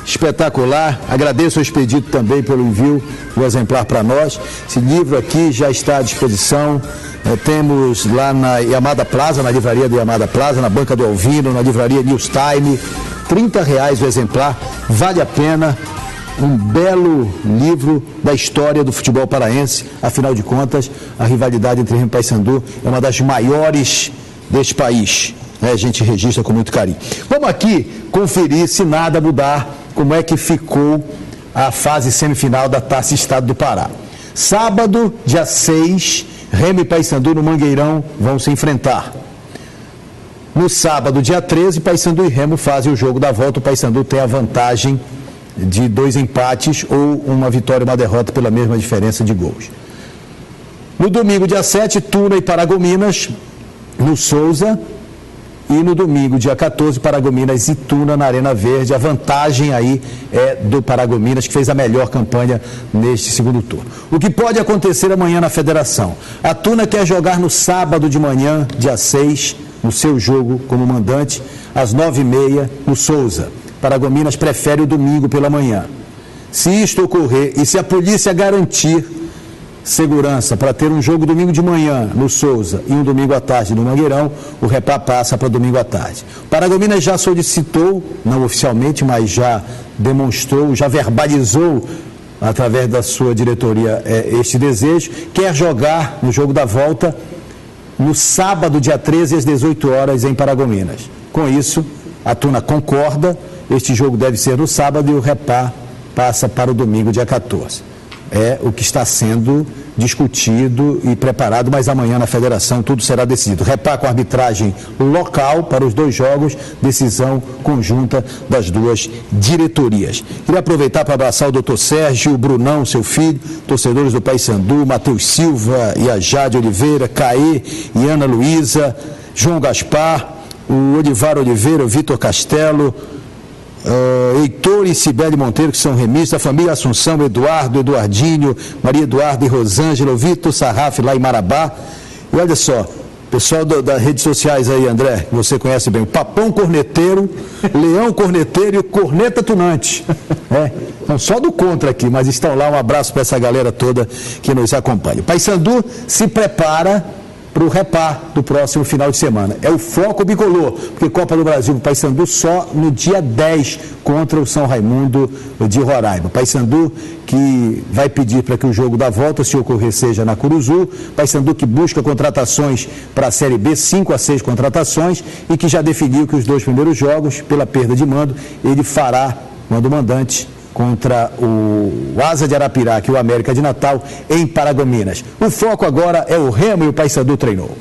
espetacular. Agradeço ao Expedito também pelo envio do exemplar para nós. Esse livro aqui já está à disposição. Temos lá na Yamada Plaza, na livraria do Yamada Plaza, na Banca do Alvino, na livraria News Time. R$30 o exemplar, vale a pena. Um belo livro da história do futebol paraense. Afinal de contas, a rivalidade entre Remo e Paysandu é uma das maiores deste país. A gente registra com muito carinho. Vamos aqui conferir, se nada mudar, como é que ficou a fase semifinal da Taça Estado do Pará. Sábado, dia 6, Remo e Paysandu no Mangueirão vão se enfrentar. No sábado, dia 13, Paysandu e Remo fazem o jogo da volta. O Paysandu tem a vantagem de 2 empates ou uma vitória e uma derrota pela mesma diferença de gols. No domingo, dia 7, Tuna e Paragominas no Souza. E no domingo, dia 14, Paragominas e Tuna na Arena Verde. A vantagem aí é do Paragominas, que fez a melhor campanha neste segundo turno. O que pode acontecer amanhã na Federação? A Tuna quer jogar no sábado de manhã, dia 6, no seu jogo como mandante, às 9h30, no Souza. Paragominas prefere o domingo pela manhã. Se isto ocorrer e se a polícia garantir segurança para ter um jogo domingo de manhã no Souza e um domingo à tarde no Mangueirão, o Repá passa para domingo à tarde. O Paragominas já solicitou, não oficialmente, mas já demonstrou, já verbalizou através da sua diretoria este desejo, quer jogar no jogo da volta no sábado, dia 13, às 18 horas em Paragominas. Com isso, a Tuna concorda, este jogo deve ser no sábado e o Repá passa para o domingo, dia 14. É o que está sendo discutido e preparado, mas amanhã na Federação tudo será decidido. Repá com arbitragem local para os dois jogos, decisão conjunta das duas diretorias. Queria aproveitar para abraçar o doutor Sérgio, o Brunão, seu filho, torcedores do Paysandu, Matheus Silva e a Jade Oliveira, Caê e Ana Luísa, João Gaspar, o Olivar Oliveira, o Vitor Castelo, Heitor e Cibele Monteiro, que são remistas, a família Assunção, Eduardo, Eduardinho, Maria Eduarda e Rosângela, o Vitor Sarraf lá em Marabá. E olha só, pessoal das redes sociais aí, André, que você conhece bem, o Papão Corneteiro, Leão Corneteiro e o Corneta Tunante. Não só do contra aqui, mas estão lá. Um abraço para essa galera toda que nos acompanha. O Paysandu se prepara para o Repá do próximo final de semana. É o foco bicolor, porque Copa do Brasil para o Paysandu só no dia 10 contra o São Raimundo de Roraima. Paysandu que vai pedir para que o jogo da volta, se ocorrer, seja na Curuzu. Paysandu que busca contratações para a Série B, 5 a 6 contratações, e que já definiu que os 2 primeiros jogos, pela perda de mando, ele fará mando mandante contra o Asa de Arapiraca e o América de Natal em Paragominas. O foco agora é o Remo e o Paysandu treinou.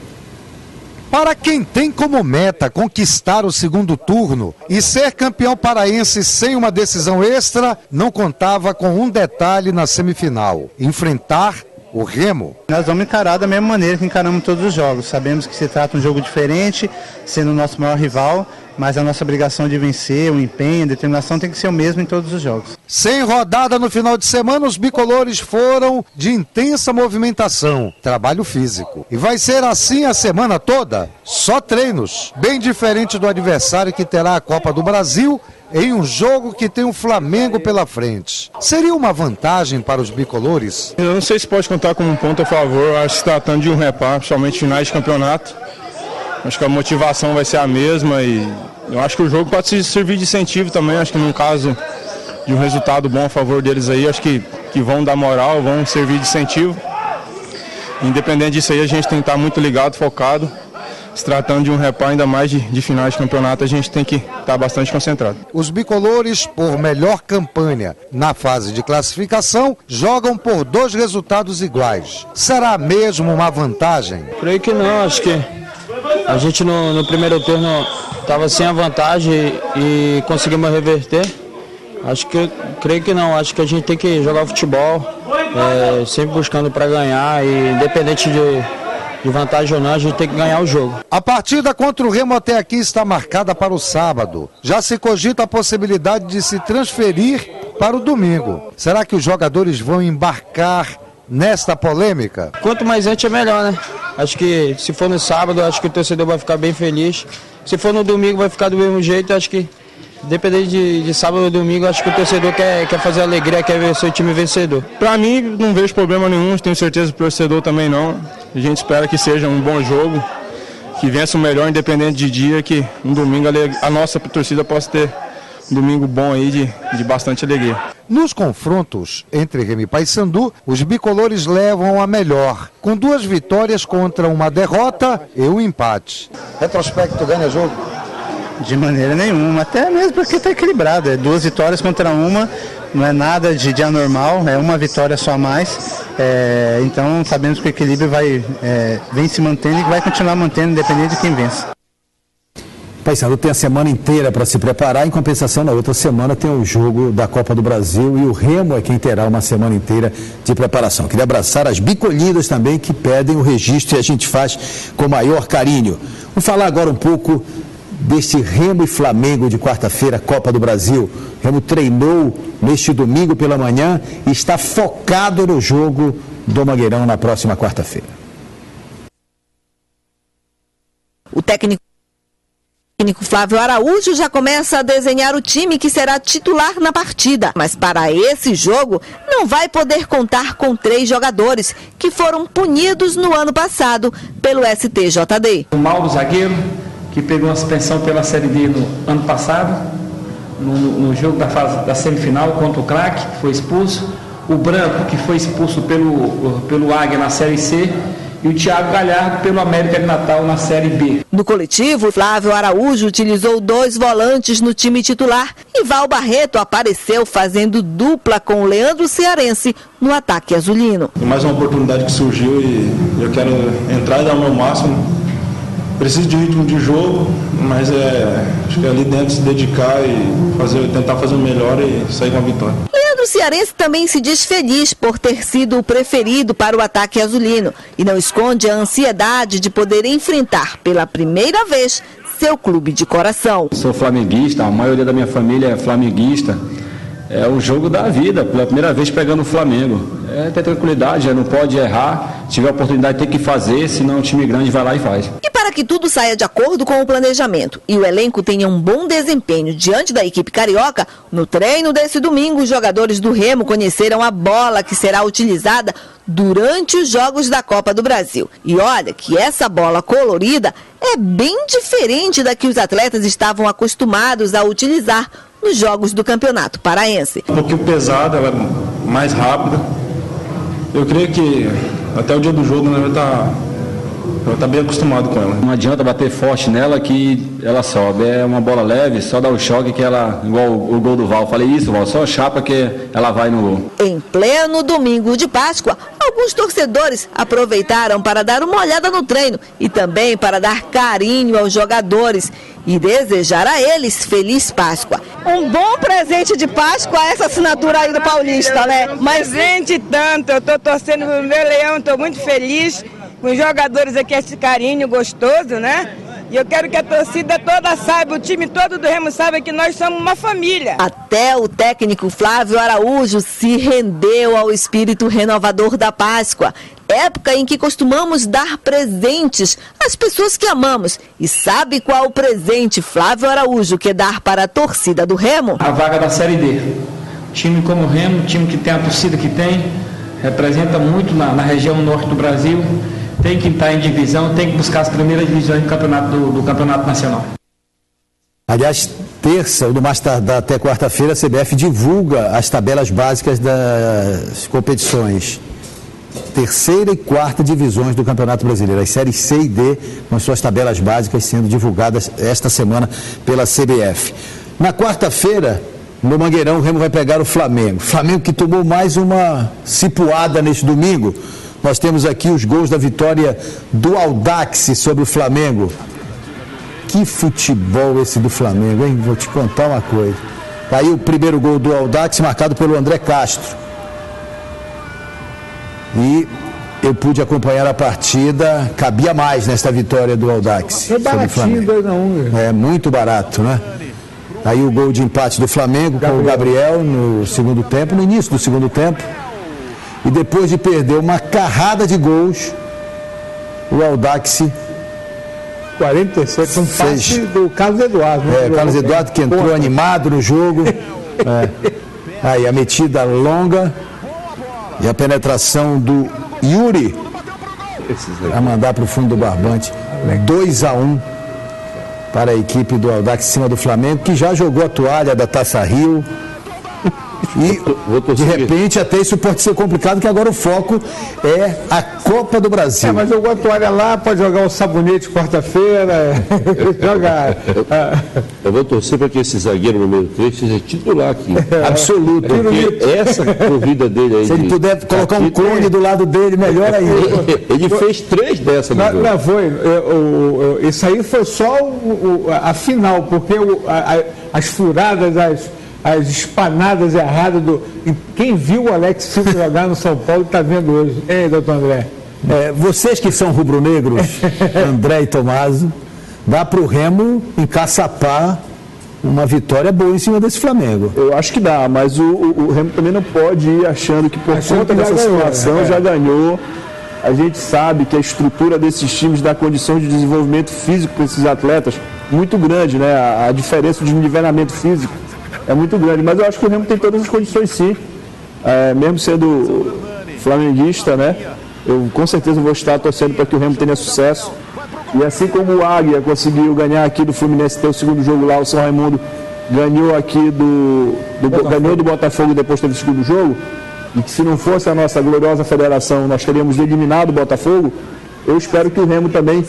Para quem tem como meta conquistar o segundo turno e ser campeão paraense sem uma decisão extra, não contava com um detalhe na semifinal: enfrentar o Remo. Nós vamos encarar da mesma maneira que encaramos todos os jogos. Sabemos que se trata de um jogo diferente, sendo o nosso maior rival, mas a nossa obrigação de vencer, o empenho, a determinação tem que ser o mesmo em todos os jogos. Sem rodada no final de semana, os bicolores foram de intensa movimentação, trabalho físico. E vai ser assim a semana toda, só treinos. Bem diferente do adversário que terá a Copa do Brasil em um jogo que tem o Flamengo pela frente. Seria uma vantagem para os bicolores? Eu não sei se pode contar como um ponto a favor, acho que se tratando de um repá, principalmente finais de campeonato. Acho que a motivação vai ser a mesma e eu acho que o jogo pode servir de incentivo também. Acho que no caso de um resultado bom a favor deles aí, acho que vão dar moral, vão servir de incentivo. Independente disso aí, a gente tem que estar muito ligado, focado. Se tratando de um repá, ainda mais de finais de campeonato, a gente tem que estar bastante concentrado. Os bicolores, por melhor campanha na fase de classificação, jogam por 2 resultados iguais. Será mesmo uma vantagem? Creio que não, acho que a gente no primeiro turno estava sem a vantagem e conseguimos reverter. Creio que não, acho que a gente tem que jogar futebol, sempre buscando para ganhar, e independente de vantagem ou não, a gente tem que ganhar o jogo. A partida contra o Remo até aqui está marcada para o sábado. Já se cogita a possibilidade de se transferir para o domingo. Será que os jogadores vão embarcar nesta polêmica? Quanto mais antes é melhor, né? Acho que se for no sábado, acho que o torcedor vai ficar bem feliz. Se for no domingo, vai ficar do mesmo jeito. Acho que, independente de sábado ou domingo, acho que o torcedor quer fazer alegria, quer ver seu time vencedor. Para mim, não vejo problema nenhum, tenho certeza que o torcedor também não. A gente espera que seja um bom jogo, que vença o melhor, independente de dia, que um domingo a nossa torcida possa ter um domingo bom aí de bastante alegria. Nos confrontos entre Remo e Paysandu, os bicolores levam a melhor, com 2 vitórias contra uma derrota e um empate. Retrospecto ganha jogo? De maneira nenhuma, até mesmo porque está equilibrado. 2 vitórias contra uma, não é nada de anormal, é uma vitória só a mais. Então sabemos que o equilíbrio vem se mantendo e vai continuar mantendo, independente de quem vence. Paysandu tem a semana inteira para se preparar, em compensação, na outra semana tem o jogo da Copa do Brasil e o Remo é quem terá uma semana inteira de preparação. Queria abraçar as bicolhidas também que pedem o registro e a gente faz com maior carinho. Vamos falar agora um pouco deste Remo e Flamengo de quarta-feira, Copa do Brasil. O Remo treinou neste domingo pela manhã e está focado no jogo do Mangueirão na próxima quarta-feira. O técnico Flávio Araújo já começa a desenhar o time que será titular na partida. Mas para esse jogo, não vai poder contar com 3 jogadores que foram punidos no ano passado pelo STJD. O Mauro, zagueiro, que pegou uma suspensão pela Série D no ano passado, no jogo da semifinal contra o Craque, que foi expulso. O Branco, que foi expulso pelo Águia na Série C. E o Thiago Galhardo pelo América de Natal na Série B. No coletivo, Flávio Araújo utilizou 2 volantes no time titular e Val Barreto apareceu fazendo dupla com o Leandro Cearense no ataque azulino. Mais uma oportunidade que surgiu e eu quero entrar e dar o meu máximo. Preciso de ritmo de jogo, mas acho que ali dentro se dedicar e tentar fazer o melhor e sair com a vitória. Leandro Cearense também se diz feliz por ter sido o preferido para o ataque azulino e não esconde a ansiedade de poder enfrentar pela primeira vez seu clube de coração. Sou flamenguista, a maioria da minha família é flamenguista. É o jogo da vida, pela primeira vez pegando o Flamengo. É ter tranquilidade, não pode errar. Se tiver oportunidade tem que fazer, senão o time grande vai lá e faz. E para que tudo saia de acordo com o planejamento e o elenco tenha um bom desempenho diante da equipe carioca, no treino desse domingo, os jogadores do Remo conheceram a bola que será utilizada durante os jogos da Copa do Brasil. E olha que essa bola colorida é bem diferente da que os atletas estavam acostumados a utilizar nos jogos do Campeonato Paraense. Um pouquinho pesada, ela é mais rápida. Eu creio que até o dia do jogo né, vai estar bem acostumado com ela. Não adianta bater forte nela que ela sobe. É uma bola leve, só dá o choque que ela, igual o gol do Val. Falei isso, Val, só chapa que ela vai no gol. Em pleno domingo de Páscoa, alguns torcedores aproveitaram para dar uma olhada no treino e também para dar carinho aos jogadores e desejar a eles Feliz Páscoa. Um bom presente de Páscoa essa assinatura aí do Paulista, né? Mas presente tanto, eu estou torcendo pro meu Leão, estou muito feliz com os jogadores aqui, esse carinho gostoso, né? E eu quero que a torcida toda saiba, o time todo do Remo saiba que nós somos uma família. Até o técnico Flávio Araújo se rendeu ao espírito renovador da Páscoa, época em que costumamos dar presentes às pessoas que amamos. E sabe qual o presente Flávio Araújo quer dar para a torcida do Remo? A vaga da Série D. Time como o Remo, time que tem a torcida que tem, representa muito na região norte do Brasil. Tem que estar em divisão, tem que buscar as primeiras divisões do campeonato nacional. Aliás, terça, ou no mais tardar até quarta-feira, a CBF divulga as tabelas básicas das competições. Terceira e quarta divisões do Campeonato Brasileiro, as séries C e D, com suas tabelas básicas sendo divulgadas esta semana pela CBF. Na quarta-feira, no Mangueirão, o Remo vai pegar o Flamengo. Flamengo que tomou mais uma cipuada neste domingo. Nós temos aqui os gols da vitória do Audax sobre o Flamengo. Que futebol esse do Flamengo, hein? Vou te contar uma coisa. Aí o primeiro gol do Audax marcado pelo André Castro. E eu pude acompanhar a partida, cabia mais nesta vitória do Audax. É baratinho, 2-1. É muito barato, né? Aí o gol de empate do Flamengo com o Gabriel no segundo tempo, no início do segundo tempo. E depois de perder uma carrada de gols, o Audax 47, um passe do Carlos Eduardo. Né? Carlos Eduardo que entrou animado no jogo. Aí a metida longa e a penetração do Yuri a mandar para o fundo do barbante. 2-1 para a equipe do Audax em cima do Flamengo, que já jogou a toalha da Taça Rio. E, de repente, até isso pode ser complicado, que agora o foco é a Copa do Brasil. Mas jogou a toalha lá, pode jogar o sabonete quarta-feira, jogar... Eu vou torcer para que esse zagueiro número 3 seja titular aqui. Absoluto. Porque essa corrida dele aí... Se ele puder colocar um clone do lado dele, melhor ainda. Ele fez 3 dessas, não foi. Isso aí foi só a final, porque as furadas, as espanadas erradas quem viu o Alex Silva jogar no São Paulo está vendo hoje. Ei, doutor André? Vocês que são rubro-negros, André e Tomaso, dá para o Remo encaçapar uma vitória boa em cima desse Flamengo. Eu acho que dá, mas o Remo também não pode ir achando que por conta dessa situação já ganhou. A gente sabe que a estrutura desses times dá condição de desenvolvimento físico para esses atletas muito grande, né? A diferença de nivelamento físico é muito grande, mas eu acho que o Remo tem todas as condições sim, mesmo sendo flamenguista, né? Eu com certeza vou estar torcendo para que o Remo tenha sucesso. E assim como o Águia conseguiu ganhar aqui do Fluminense, ter o segundo jogo lá, o São Raimundo ganhou aqui ganhou do Botafogo e depois teve o segundo jogo, e que se não fosse a nossa gloriosa federação, nós teríamos eliminado o Botafogo. Eu espero que o Remo também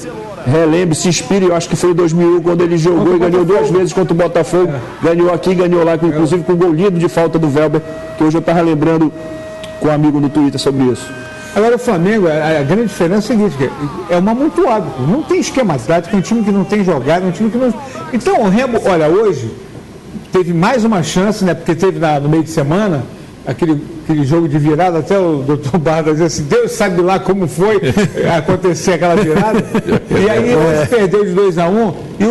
relembre, se inspire. Eu acho que foi em 2001 quando ele jogou e ganhou 2 vezes contra o Botafogo, ganhou aqui, ganhou lá, inclusive com o gol lido de falta do Velber, que hoje eu estava lembrando com um amigo no Twitter sobre isso. Agora o Flamengo, a grande diferença é a seguinte, é um amontoado, não tem esquema tático, é um time que não tem jogado, é um time que não... Então o Remo, olha, hoje teve mais uma chance, né, porque teve no meio de semana aquele jogo de virada, até o doutor Barra dizia assim, Deus sabe lá como foi acontecer aquela virada, e aí hoje perdeu de 2-1, e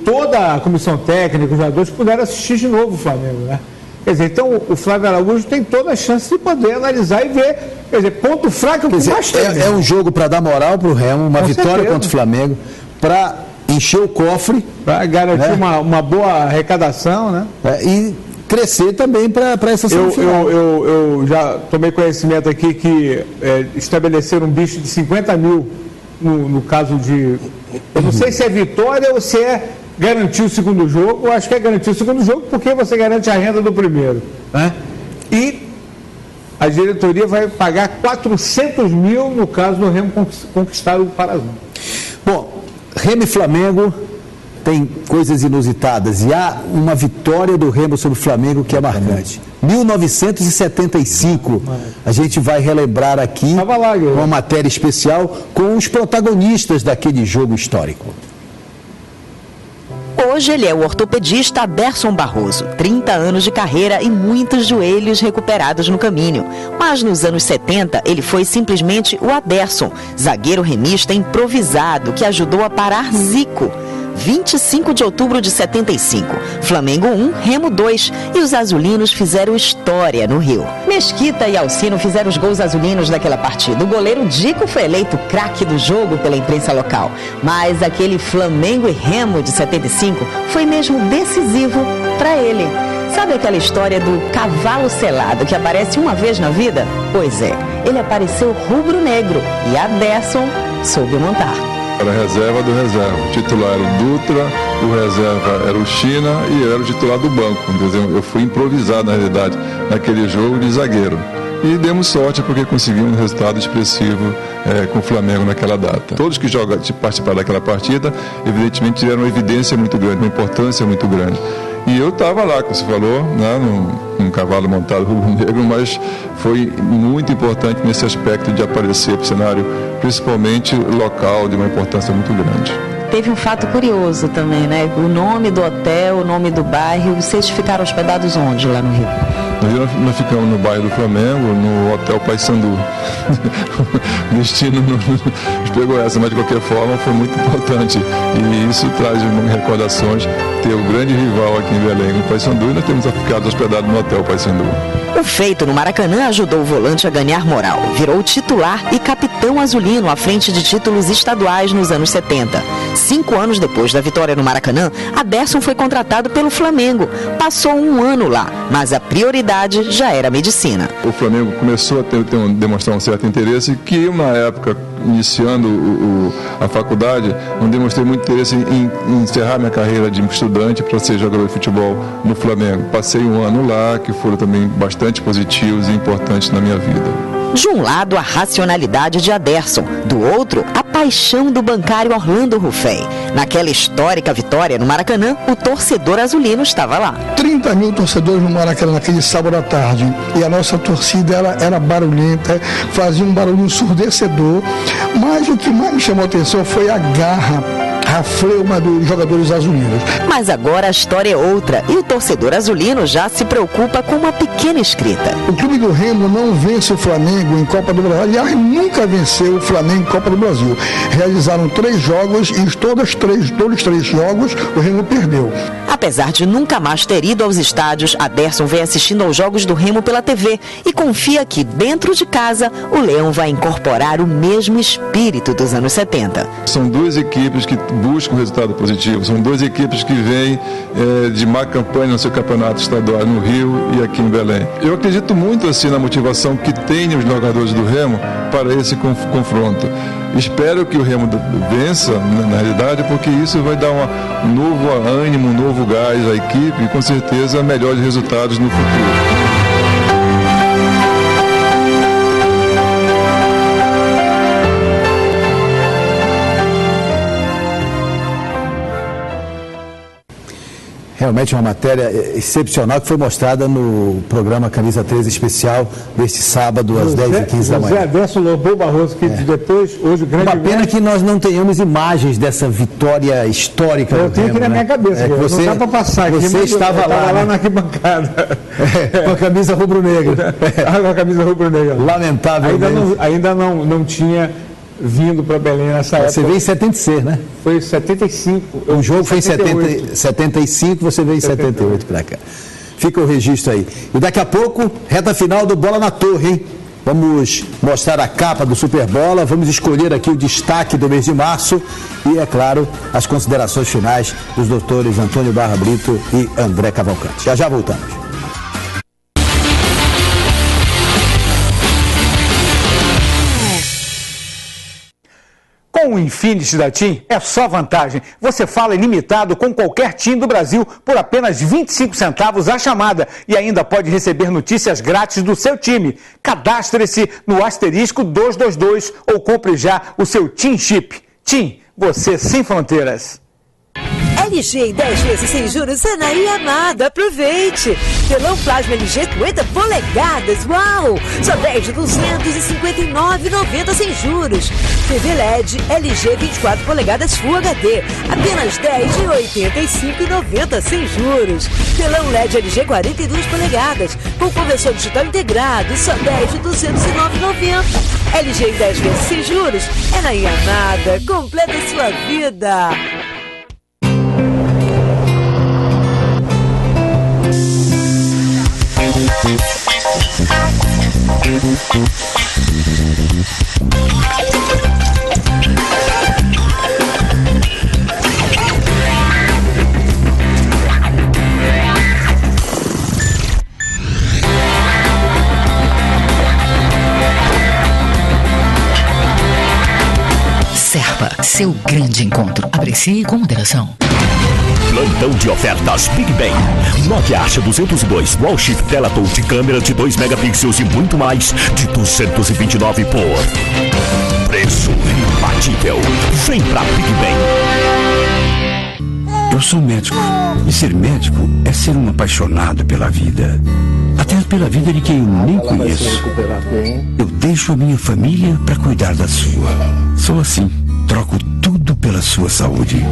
toda a comissão técnica, os jogadores puderam assistir de novo o Flamengo, né? Quer dizer, então o Flávio Araújo tem toda a chance de poder analisar e ver. Quer dizer, ponto fraco é o que mais tem. É um jogo para dar moral para o Remo, uma vitória contra o Flamengo, para encher o cofre. Para garantir uma boa arrecadação, né? E crescer também para essa semifinal. Eu já tomei conhecimento aqui que estabeleceram um bicho de 50 mil no caso de... Eu não sei se é vitória ou se é garantir o segundo jogo. Eu acho que é garantir o segundo jogo porque você garante a renda do primeiro, né? E a diretoria vai pagar 400 mil no caso do Remo conquistar o Parazão. Bom, Remo e Flamengo tem coisas inusitadas e há uma vitória do Remo sobre o Flamengo que é marcante. 1975, a gente vai relembrar aqui uma matéria especial com os protagonistas daquele jogo histórico. Hoje ele é o ortopedista Aderson Barroso, 30 anos de carreira e muitos joelhos recuperados no caminho. Mas nos anos 70 ele foi simplesmente o Aderson, zagueiro remista improvisado que ajudou a parar Zico. 25 de outubro de 75, Flamengo 1, Remo 2, e os azulinos fizeram história no Rio. Mesquita e Alcino fizeram os gols azulinos daquela partida. O goleiro Dico foi eleito craque do jogo pela imprensa local. Mas aquele Flamengo e Remo de 75 foi mesmo decisivo para ele. Sabe aquela história do cavalo selado que aparece uma vez na vida? Pois é, ele apareceu rubro-negro e Aderson soube montar. Era reserva do reserva. O titular era o Dutra, o reserva era o China e eu era o titular do banco. Eu fui improvisado, na realidade, naquele jogo de zagueiro. E demos sorte porque conseguimos um resultado expressivo com o Flamengo naquela data. Todos que participaram daquela partida, evidentemente, tiveram uma evidência muito grande, uma importância muito grande. E eu estava lá, como você falou, né, num cavalo montado rubro-negro, mas foi muito importante nesse aspecto de aparecer para o cenário, principalmente local, de uma importância muito grande. Teve um fato curioso também, né? O nome do hotel, o nome do bairro. Vocês ficaram hospedados onde lá no Rio? No Rio nós ficamos no bairro do Flamengo, no Hotel Paysandu. O destino nos pegou essa, mas de qualquer forma foi muito importante. E isso traz recordações, ter o grande rival aqui em Belém, o Paysandu, e nós temos ficado hospedados no Hotel Paysandu. O feito no Maracanã ajudou o volante a ganhar moral. Virou titular e capitão azulino à frente de títulos estaduais nos anos 70. 5 anos depois da vitória no Maracanã, Aderson foi contratado pelo Flamengo. Passou um ano lá, mas a prioridade realidade já era medicina. O Flamengo começou a demonstrar um certo interesse que eu, na época, iniciando a faculdade, não demonstrei muito interesse em encerrar minha carreira de estudante para ser jogador de futebol no Flamengo. Passei um ano lá, que foram também bastante positivos e importantes na minha vida. De um lado, a racionalidade de Aderson, do outro, a paixão do bancário Orlando Ruffey. Naquela histórica vitória no Maracanã, o torcedor azulino estava lá. 30 mil torcedores no Maracanã naquele sábado à tarde. E a nossa torcida era barulhenta, fazia um barulho ensurdecedor. Mas o que mais me chamou a atenção foi a garra, a fleuma dos jogadores azulinos. Mas agora a história é outra e o torcedor azulino já se preocupa com uma pequena escrita. O clube do Remo não vence o Flamengo em Copa do Brasil. Aliás, nunca venceu o Flamengo em Copa do Brasil. Realizaram 3 jogos e todos os 3 jogos o Remo perdeu. Apesar de nunca mais ter ido aos estádios, Aderson vem assistindo aos jogos do Remo pela TV e confia que dentro de casa o Leão vai incorporar o mesmo espírito dos anos 70. São 2 equipes que buscam resultado positivo, são 2 equipes que vêm de má campanha no seu campeonato estadual no Rio e aqui em Belém. Eu acredito muito assim na motivação que tem os jogadores do Remo para esse confronto. Espero que o Remo vença, na realidade, porque isso vai dar um novo ânimo, um novo gás à equipe e com certeza melhores resultados no futuro. Realmente uma matéria excepcional que foi mostrada no programa Camisa 13 Especial deste sábado às 10h15 da manhã. José Aderson Lobão Barroso, que depois, hoje o grande... Uma pena que nós não tenhamos imagens dessa vitória histórica. Eu tenho aqui na minha cabeça, você, não dá para passar aqui. Você estava lá na arquibancada. Com a camisa rubro-negra. Com a camisa rubro-negra. Lamentavelmente. Ainda não tinha vindo para Belém nessa época. Você veio em 76, né? Foi em 75. O jogo foi em 75, você veio em 78 para cá. Fica o registro aí. E daqui a pouco, reta final do Bola na Torre, hein? Vamos mostrar a capa do Super Bola, vamos escolher aqui o destaque do mês de março e, é claro, as considerações finais dos doutores Antônio Barra Brito e André Cavalcante. Já voltamos. Com o Infinity da TIM é só vantagem. Você fala ilimitado com qualquer TIM do Brasil por apenas 25 centavos a chamada e ainda pode receber notícias grátis do seu time. Cadastre-se no asterisco 222 ou compre já o seu TIM Chip. TIM, você sem fronteiras. LG em 10 vezes sem juros é na Iamada. Aproveite! Telão plasma LG 50 polegadas. Uau! Só 10 de 259,90 sem juros. TV LED LG 24 polegadas Full HD. Apenas 10 de 85,90 sem juros. Telão LED LG 42 polegadas com conversor digital integrado. Só 10 de 209,90. LG em 10 vezes sem juros é na Iamada. Completa sua vida. Serpa, seu grande encontro. Aprecie com moderação. Plantão de ofertas Big Bang. Nokia Asha 202 Wall Chip tela touch, câmera de 2 megapixels e muito mais de 229 por preço imbatível. Vem pra Big Bang. Eu sou médico e ser médico é ser um apaixonado pela vida. Até pela vida de quem eu nem conheço. Eu deixo a minha família para cuidar da sua. Sou assim. Troco tudo pela sua saúde.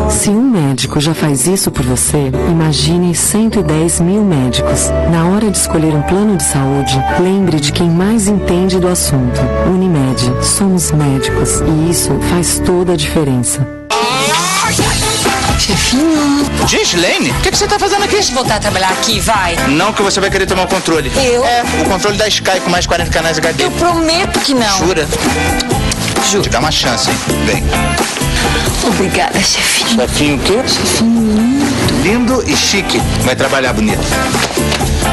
Se um médico já faz isso por você, imagine 110 mil médicos. Na hora de escolher um plano de saúde, lembre de quem mais entende do assunto. Unimed, somos médicos e isso faz toda a diferença. Chefinho. Gislene, o que você tá fazendo aqui? Deixa eu voltar a trabalhar aqui, vai. Não, que você vai querer tomar o controle. Eu? É, o controle da Sky com mais 40 canais HD. Eu prometo que não. Jura? Juro. Te dá uma chance, hein? Vem. Obrigada, chefinho. Chefinho o quê? Chefinho lindo. Lindo e chique. Vai trabalhar bonito.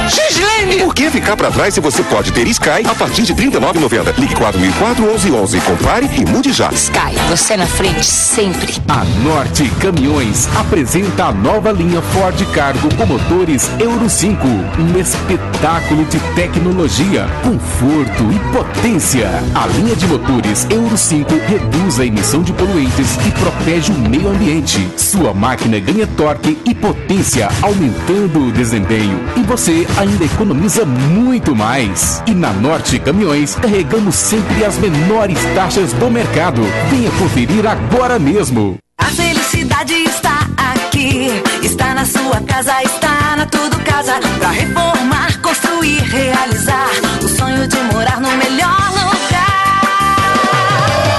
Gislene! Por que ficar pra trás se você pode ter Sky a partir de R$ 39,90? Ligue 4004-1111. Compare e mude já. Sky, você na frente sempre. A Norte Caminhões apresenta a nova linha Ford Cargo com motores Euro 5. Um espetáculo de tecnologia, conforto e potência. A linha de motores Euro 5 reduz a emissão de poluentes e protege o meio ambiente. Sua máquina ganha torque e potência, aumentando o desempenho. E você ainda economiza muito mais. E na Norte Caminhões, carregamos sempre as menores taxas do mercado. Venha conferir agora mesmo. A felicidade está aqui, está na sua casa, está na Tudo Casa. Pra reformar, construir, realizar o sonho de morar no melhor lugar.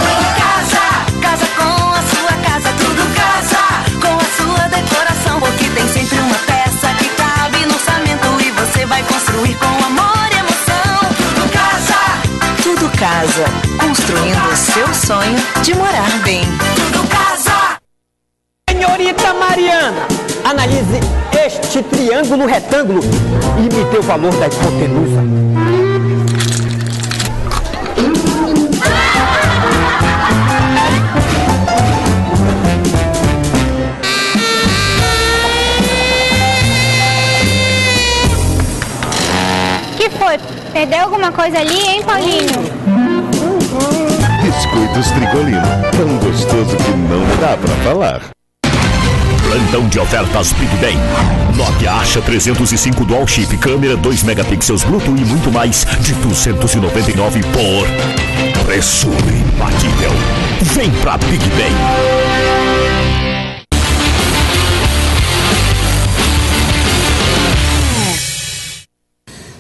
Tudo Casa, casa com a sua casa. Tudo Casa, com a sua decoração, porque tem sempre uma peça que cabe no orçamento e você vai construir com amor e emoção. Tudo Casa. Tudo Casa, construindo o seu sonho de morar bem. Tudo Casa. Senhorita Mariana, analise este triângulo retângulo e me dê o valor da hipotenusa. Que foi? Perdeu alguma coisa ali, hein, Paulinho? Biscoitos Trigolino, tão gostoso que não dá pra falar. Plantão de ofertas Big Bang. Nokia Asha 305 Dual Chip, câmera 2 megapixels Bluetooth e muito mais de 299 por preço imbatível. Vem pra Big Bang.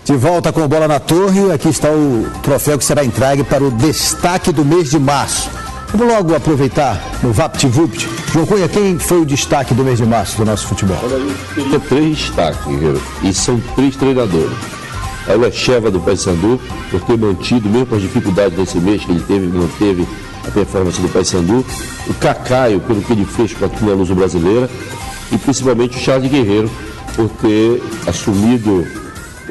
De volta com Bola na Torre, aqui está o troféu que será entregue para o destaque do mês de março. Vamos logo aproveitar no VaptVupt. João Cunha, quem foi o destaque do mês de março do nosso futebol? Olha, eu teria 3 destaques, Guerreiro, e são 3 treinadores. É o Echeva do Paysandu, por ter mantido, mesmo com as dificuldades desse mês que ele manteve a performance do Paysandu. O Cacaio, pelo que ele fez com a Tuna Luso Brasileira. E principalmente o Charles Guerreiro, por ter assumido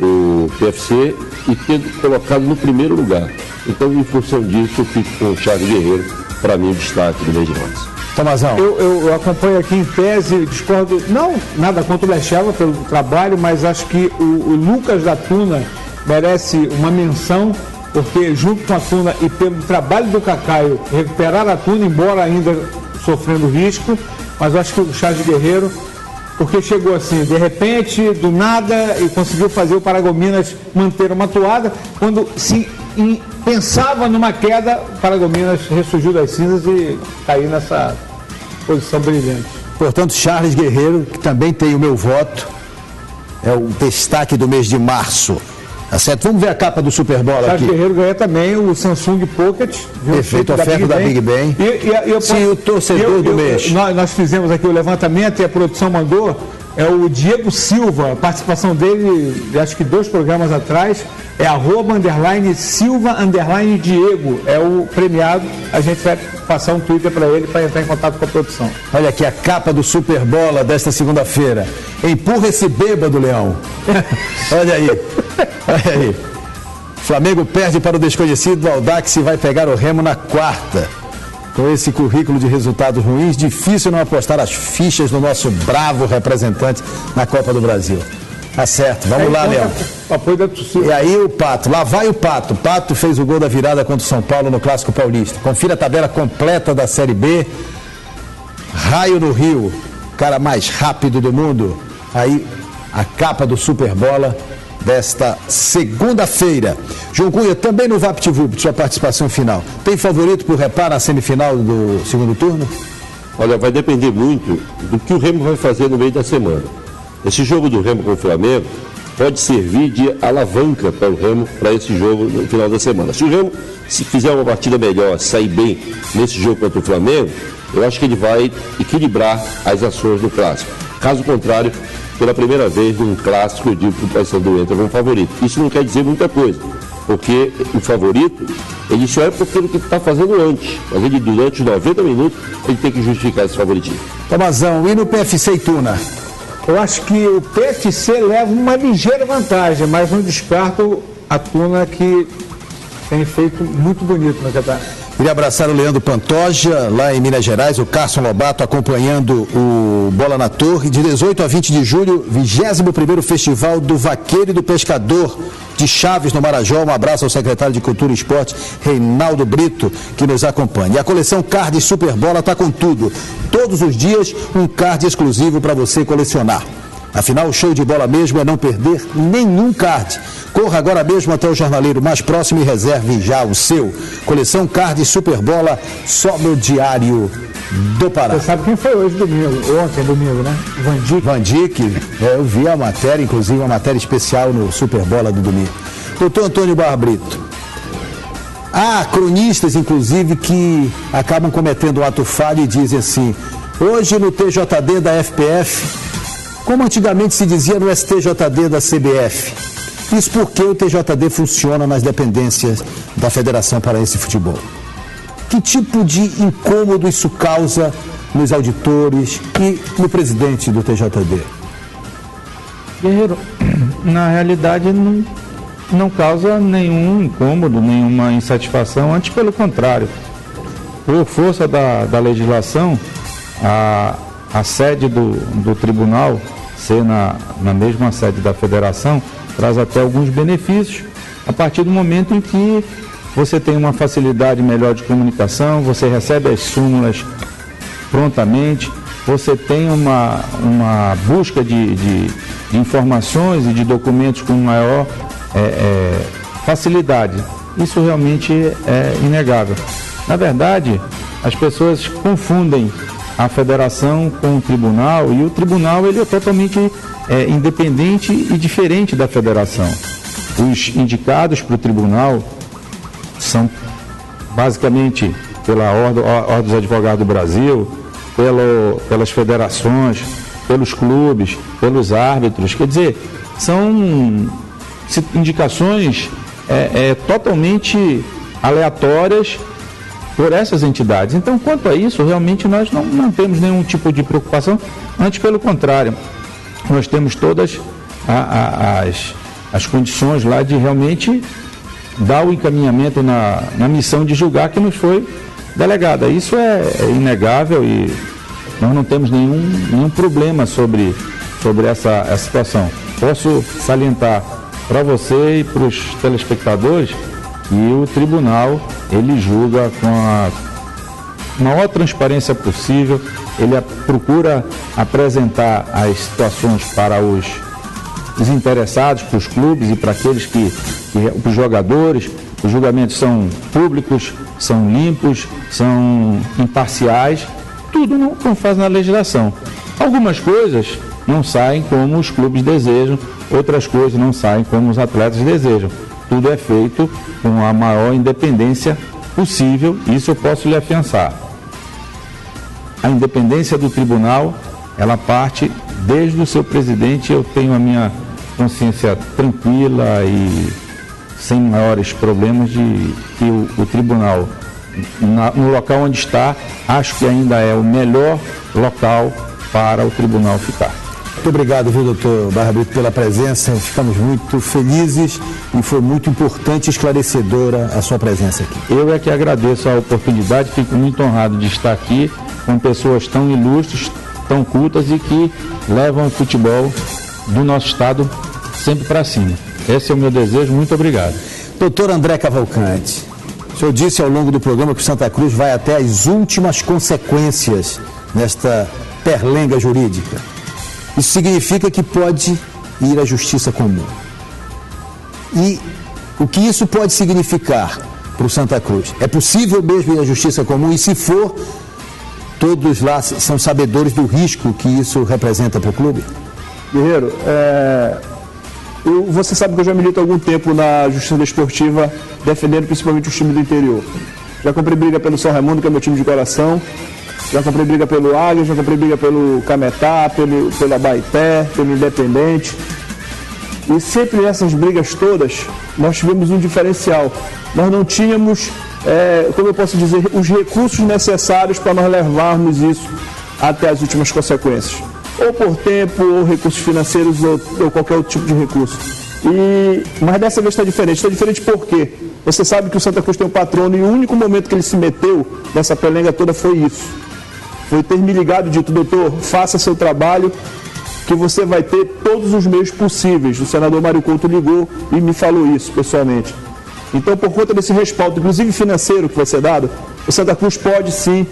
o PFC e tendo colocado no primeiro lugar. Então, em função disso, eu fico com o Charles Guerreiro, para mim, o destaque do mês de março. Tomazão. Eu acompanho aqui em tese, discordo, não nada contra o Lecheva pelo trabalho, mas acho que o Lucas da Tuna merece uma menção, porque junto com a Tuna e pelo trabalho do Cacaio, recuperar a Tuna, embora ainda sofrendo risco, mas acho que o Charles Guerreiro, porque chegou assim, de repente, do nada, e conseguiu fazer o Paragominas manter uma toada, quando se pensava numa queda, o Paragominas ressurgiu das cinzas e caiu nessa posição brilhante. Portanto, Charles Guerreiro, que também tem o meu voto, é o destaque do mês de março. Tá certo? Vamos ver a capa do Super Bowl aqui. Charles Guerreiro ganha também o Samsung Pocket. Perfeito, oferta da Big Bang. Sim, o torcedor do mês. Nós fizemos aqui o levantamento e a produção mandou. É o Diego Silva, a participação dele, acho que 2 programas atrás, é @Silva_Diego, é o premiado. A gente vai passar um Twitter para ele para entrar em contato com a produção. Olha aqui a capa do Super Bola desta segunda-feira. Empurra esse bêbado, Leão. Olha aí. Olha aí. Flamengo perde para o desconhecido, o Audax vai pegar o Remo na quarta. Com esse currículo de resultados ruins, difícil não apostar as fichas no nosso bravo representante na Copa do Brasil. Tá certo, vamos lá, Leão. Apoio da torcida. E aí o Pato, lá vai o Pato. O Pato fez o gol da virada contra o São Paulo no Clássico Paulista. Confira a tabela completa da Série B. Raio no Rio, cara mais rápido do mundo. Aí a capa do Super Bola desta segunda-feira. João Cunha, também no VaptVupt, sua participação final. Tem favorito por reparo na semifinal do segundo turno? Olha, vai depender muito do que o Remo vai fazer no meio da semana. Esse jogo do Remo com o Flamengo pode servir de alavanca para o Remo para esse jogo no final da semana. Se o Remo fizer uma partida melhor, sair bem nesse jogo contra o Flamengo, eu acho que ele vai equilibrar as ações do clássico. Caso contrário, pela primeira vez num clássico, eu digo que o Paysandu entra como favorito. Isso não quer dizer muita coisa, porque o favorito, ele só é porque ele está fazendo antes, mas ele durante os 90 minutos, ele tem que justificar esse favoritismo. Tomazão, e no PFC e Tuna? Eu acho que o PFC leva uma ligeira vantagem, mas não descarto a Tuna, que tem feito muito bonito na campeonato. Queria abraçar o Leandro Pantoja, lá em Minas Gerais, o Carson Lobato acompanhando o Bola na Torre, de 18 a 20 de julho, 21º Festival do Vaqueiro e do Pescador de Chaves, no Marajó. Um abraço ao secretário de Cultura e Esporte, Reinaldo Brito, que nos acompanha. E a coleção Card Super Bola está com tudo. Todos os dias, um card exclusivo para você colecionar. Afinal, o show de bola mesmo é não perder nenhum card. Corra agora mesmo até o jornaleiro mais próximo e reserve já o seu. Coleção Card Super Bola, só no Diário do Pará. Você sabe quem foi hoje, domingo? Ontem, domingo, né? Van Dijk, eu vi a matéria, inclusive uma matéria especial no Super Bola do domingo. Doutor Antônio Barra Brito. Há cronistas, inclusive, que acabam cometendo um ato falho e dizem assim: hoje no TJD da FPF, como antigamente se dizia no STJD da CBF. Isso porque o TJD funciona nas dependências da Federação Paraense de Futebol. Que tipo de incômodo isso causa nos auditores e no presidente do TJD? Guerreiro, na realidade não causa nenhum incômodo, nenhuma insatisfação, antes pelo contrário. Por força da legislação, a sede do tribunal ser na mesma sede da federação traz até alguns benefícios, a partir do momento em que você tem uma facilidade melhor de comunicação, você recebe as súmulas prontamente, você tem uma busca de informações e de documentos com maior facilidade. Isso realmente é inegável. Na verdade, as pessoas confundem a federação com o tribunal, e o tribunal ele é totalmente independente e diferente da federação. Os indicados para o tribunal são basicamente pela Ordem dos Advogados do Brasil, pelas federações, pelos clubes, pelos árbitros. Quer dizer, são indicações totalmente aleatórias por essas entidades. Então, quanto a isso, realmente nós não temos nenhum tipo de preocupação, antes pelo contrário, nós temos todas as condições lá de realmente dar o encaminhamento na missão de julgar que nos foi delegada. Isso é inegável e nós não temos nenhum problema sobre essa situação. Posso salientar para você e para os telespectadores que o tribunal ele julga com a maior transparência possível, ele procura apresentar as situações para os interessados, para os clubes e para aqueles para os jogadores. Os julgamentos são públicos, são limpos, são imparciais, tudo como faz na legislação. Algumas coisas não saem como os clubes desejam, outras coisas não saem como os atletas desejam. Tudo é feito com a maior independência possível, isso eu posso lhe afiançar. A independência do tribunal, ela parte desde o seu presidente. Eu tenho a minha consciência tranquila e sem maiores problemas de que o tribunal, no local onde está, acho que ainda é o melhor local para o tribunal ficar. Muito obrigado, viu, doutor Barra Brito, pela presença. Ficamos muito felizes e foi muito importante e esclarecedora a sua presença aqui. Eu é que agradeço a oportunidade, fico muito honrado de estar aqui com pessoas tão ilustres, tão cultas e que levam o futebol do nosso estado sempre para cima. Esse é o meu desejo, muito obrigado. Doutor André Cavalcante, o senhor disse ao longo do programa que o Santa Cruz vai até as últimas consequências nesta perlenga jurídica. Isso significa que pode ir à justiça comum. E o que isso pode significar para o Santa Cruz? É possível mesmo ir à justiça comum? E se for, todos lá são sabedores do risco que isso representa para o clube? Guerreiro, você sabe que eu já milito há algum tempo na Justiça Desportiva, defendendo principalmente os times do interior. Já comprei briga pelo São Raimundo, que é meu time de coração. Já comprei briga pelo Águia, já comprei briga pelo Cametá, pelo Abaeté, pelo Independente. E sempre nessas brigas todas, nós tivemos um diferencial. Nós não tínhamos, como eu posso dizer, os recursos necessários para nós levarmos isso até as últimas consequências. ou por tempo, ou recursos financeiros, ou qualquer outro tipo de recurso. Mas dessa vez está diferente. Está diferente por quê? Você sabe que o Santa Cruz tem um patrono e o único momento que ele se meteu nessa pelenga toda foi isso. Foi ter me ligado e dito: doutor, faça seu trabalho, que você vai ter todos os meios possíveis. O senador Mário Couto ligou e me falou isso pessoalmente. Então, por conta desse respaldo, inclusive financeiro, que vai ser dado, o Santa Cruz pode sim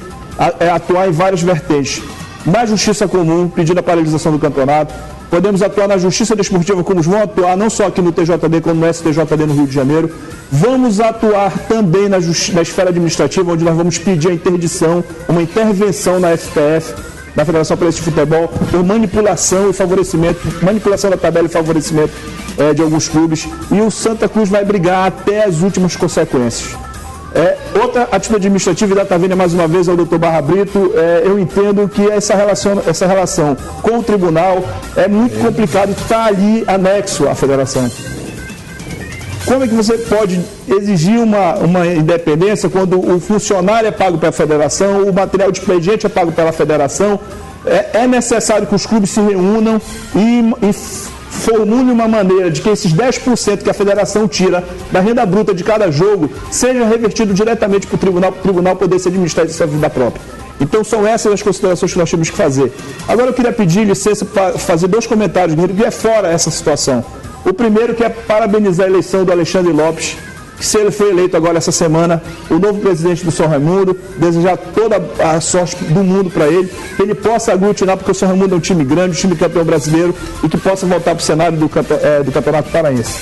atuar em várias vertentes. Na Justiça Comum, pedindo a paralisação do campeonato. Podemos atuar na Justiça Desportiva, como vão atuar não só aqui no TJD, como no STJD no Rio de Janeiro. Vamos atuar também na esfera administrativa, onde nós vamos pedir a interdição, uma intervenção na FPF, na Federação Paulista de Futebol, por manipulação e favorecimento, manipulação da tabela e favorecimento de alguns clubes. E o Santa Cruz vai brigar até as últimas consequências. Outra atitude administrativa, e data vênia mais uma vez ao doutor Barra Brito, eu entendo que essa relação com o tribunal é muito complicado, está ali anexo à federação. Como é que você pode exigir uma independência quando o funcionário é pago pela federação, o material de expediente é pago pela federação? É necessário que os clubes se reúnam e formule uma maneira de que esses 10% que a federação tira da renda bruta de cada jogo seja revertido diretamente para o tribunal poder se administrar de sua vida própria. Então são essas as considerações que nós temos que fazer. Agora eu queria pedir licença para fazer 2 comentários, que é fora essa situação. O primeiro, que é parabenizar a eleição do Alexandre Lopes, que se ele foi eleito agora essa semana, o novo presidente do São Raimundo, desejar toda a sorte do mundo para ele, que ele possa aglutinar, porque o São Raimundo é um time grande, um time campeão brasileiro, e que possa voltar para o cenário do Campeonato Paraense.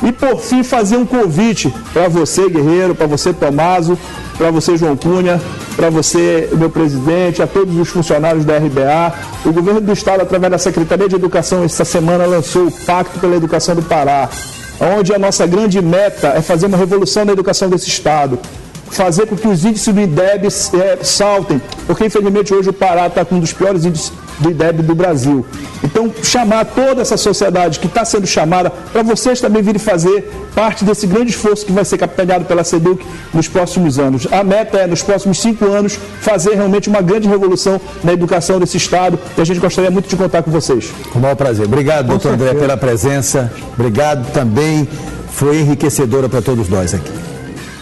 E por fim, fazer um convite para você, Guerreiro, para você, Tomaso, para você, João Cunha, para você, meu presidente, a todos os funcionários da RBA. O governo do estado, através da Secretaria de Educação, essa semana lançou o Pacto pela Educação do Pará, onde a nossa grande meta é fazer uma revolução na educação desse estado, fazer com que os índices do IDEB saltem, porque infelizmente hoje o Pará está com um dos piores índices do IDEB do Brasil. Então, chamar toda essa sociedade que está sendo chamada, para vocês também virem fazer parte desse grande esforço que vai ser capitaneado pela SEDUC nos próximos anos. A meta é, nos próximos 5 anos, fazer realmente uma grande revolução na educação desse estado, e a gente gostaria muito de contar com vocês. Com o maior prazer. Obrigado, doutor André, pela presença. Obrigado também. Foi enriquecedora para todos nós aqui.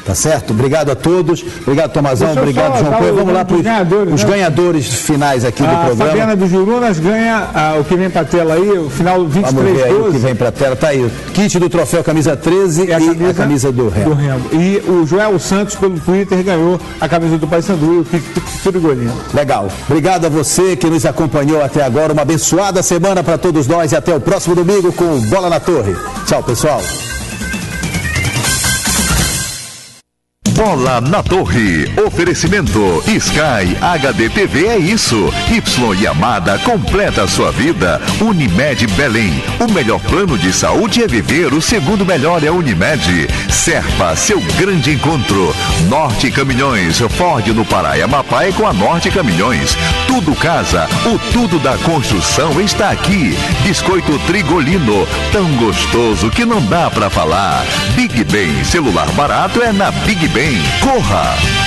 Tá certo? Obrigado a todos. Obrigado, Tomazão. Obrigado, João Cunha. Vamos lá para os ganhadores finais aqui do programa. A Fabiana do Jurunas ganha o que vem para a tela aí, o final 23-12. Vamos ver aí o que vem para a tela. Tá aí. Kit do troféu camisa 13 e a camisa do Remo. E o Joel Santos, pelo Twitter, ganhou a camisa do Paysandu e o kit do golinho. Legal. Obrigado a você que nos acompanhou até agora. Uma abençoada semana para todos nós e até o próximo domingo com Bola na Torre. Tchau, pessoal. Bola na Torre. Oferecimento Sky HD TV é isso. Y Yamada completa a sua vida. Unimed Belém. O melhor plano de saúde é viver. O segundo melhor é Unimed. Serpa, seu grande encontro. Norte Caminhões. Ford no Pará e Amapá com a Norte Caminhões. Tudo casa. O tudo da construção está aqui. Biscoito Trigolino. Tão gostoso que não dá pra falar. Big Ben. Celular barato é na Big Ben. Corra!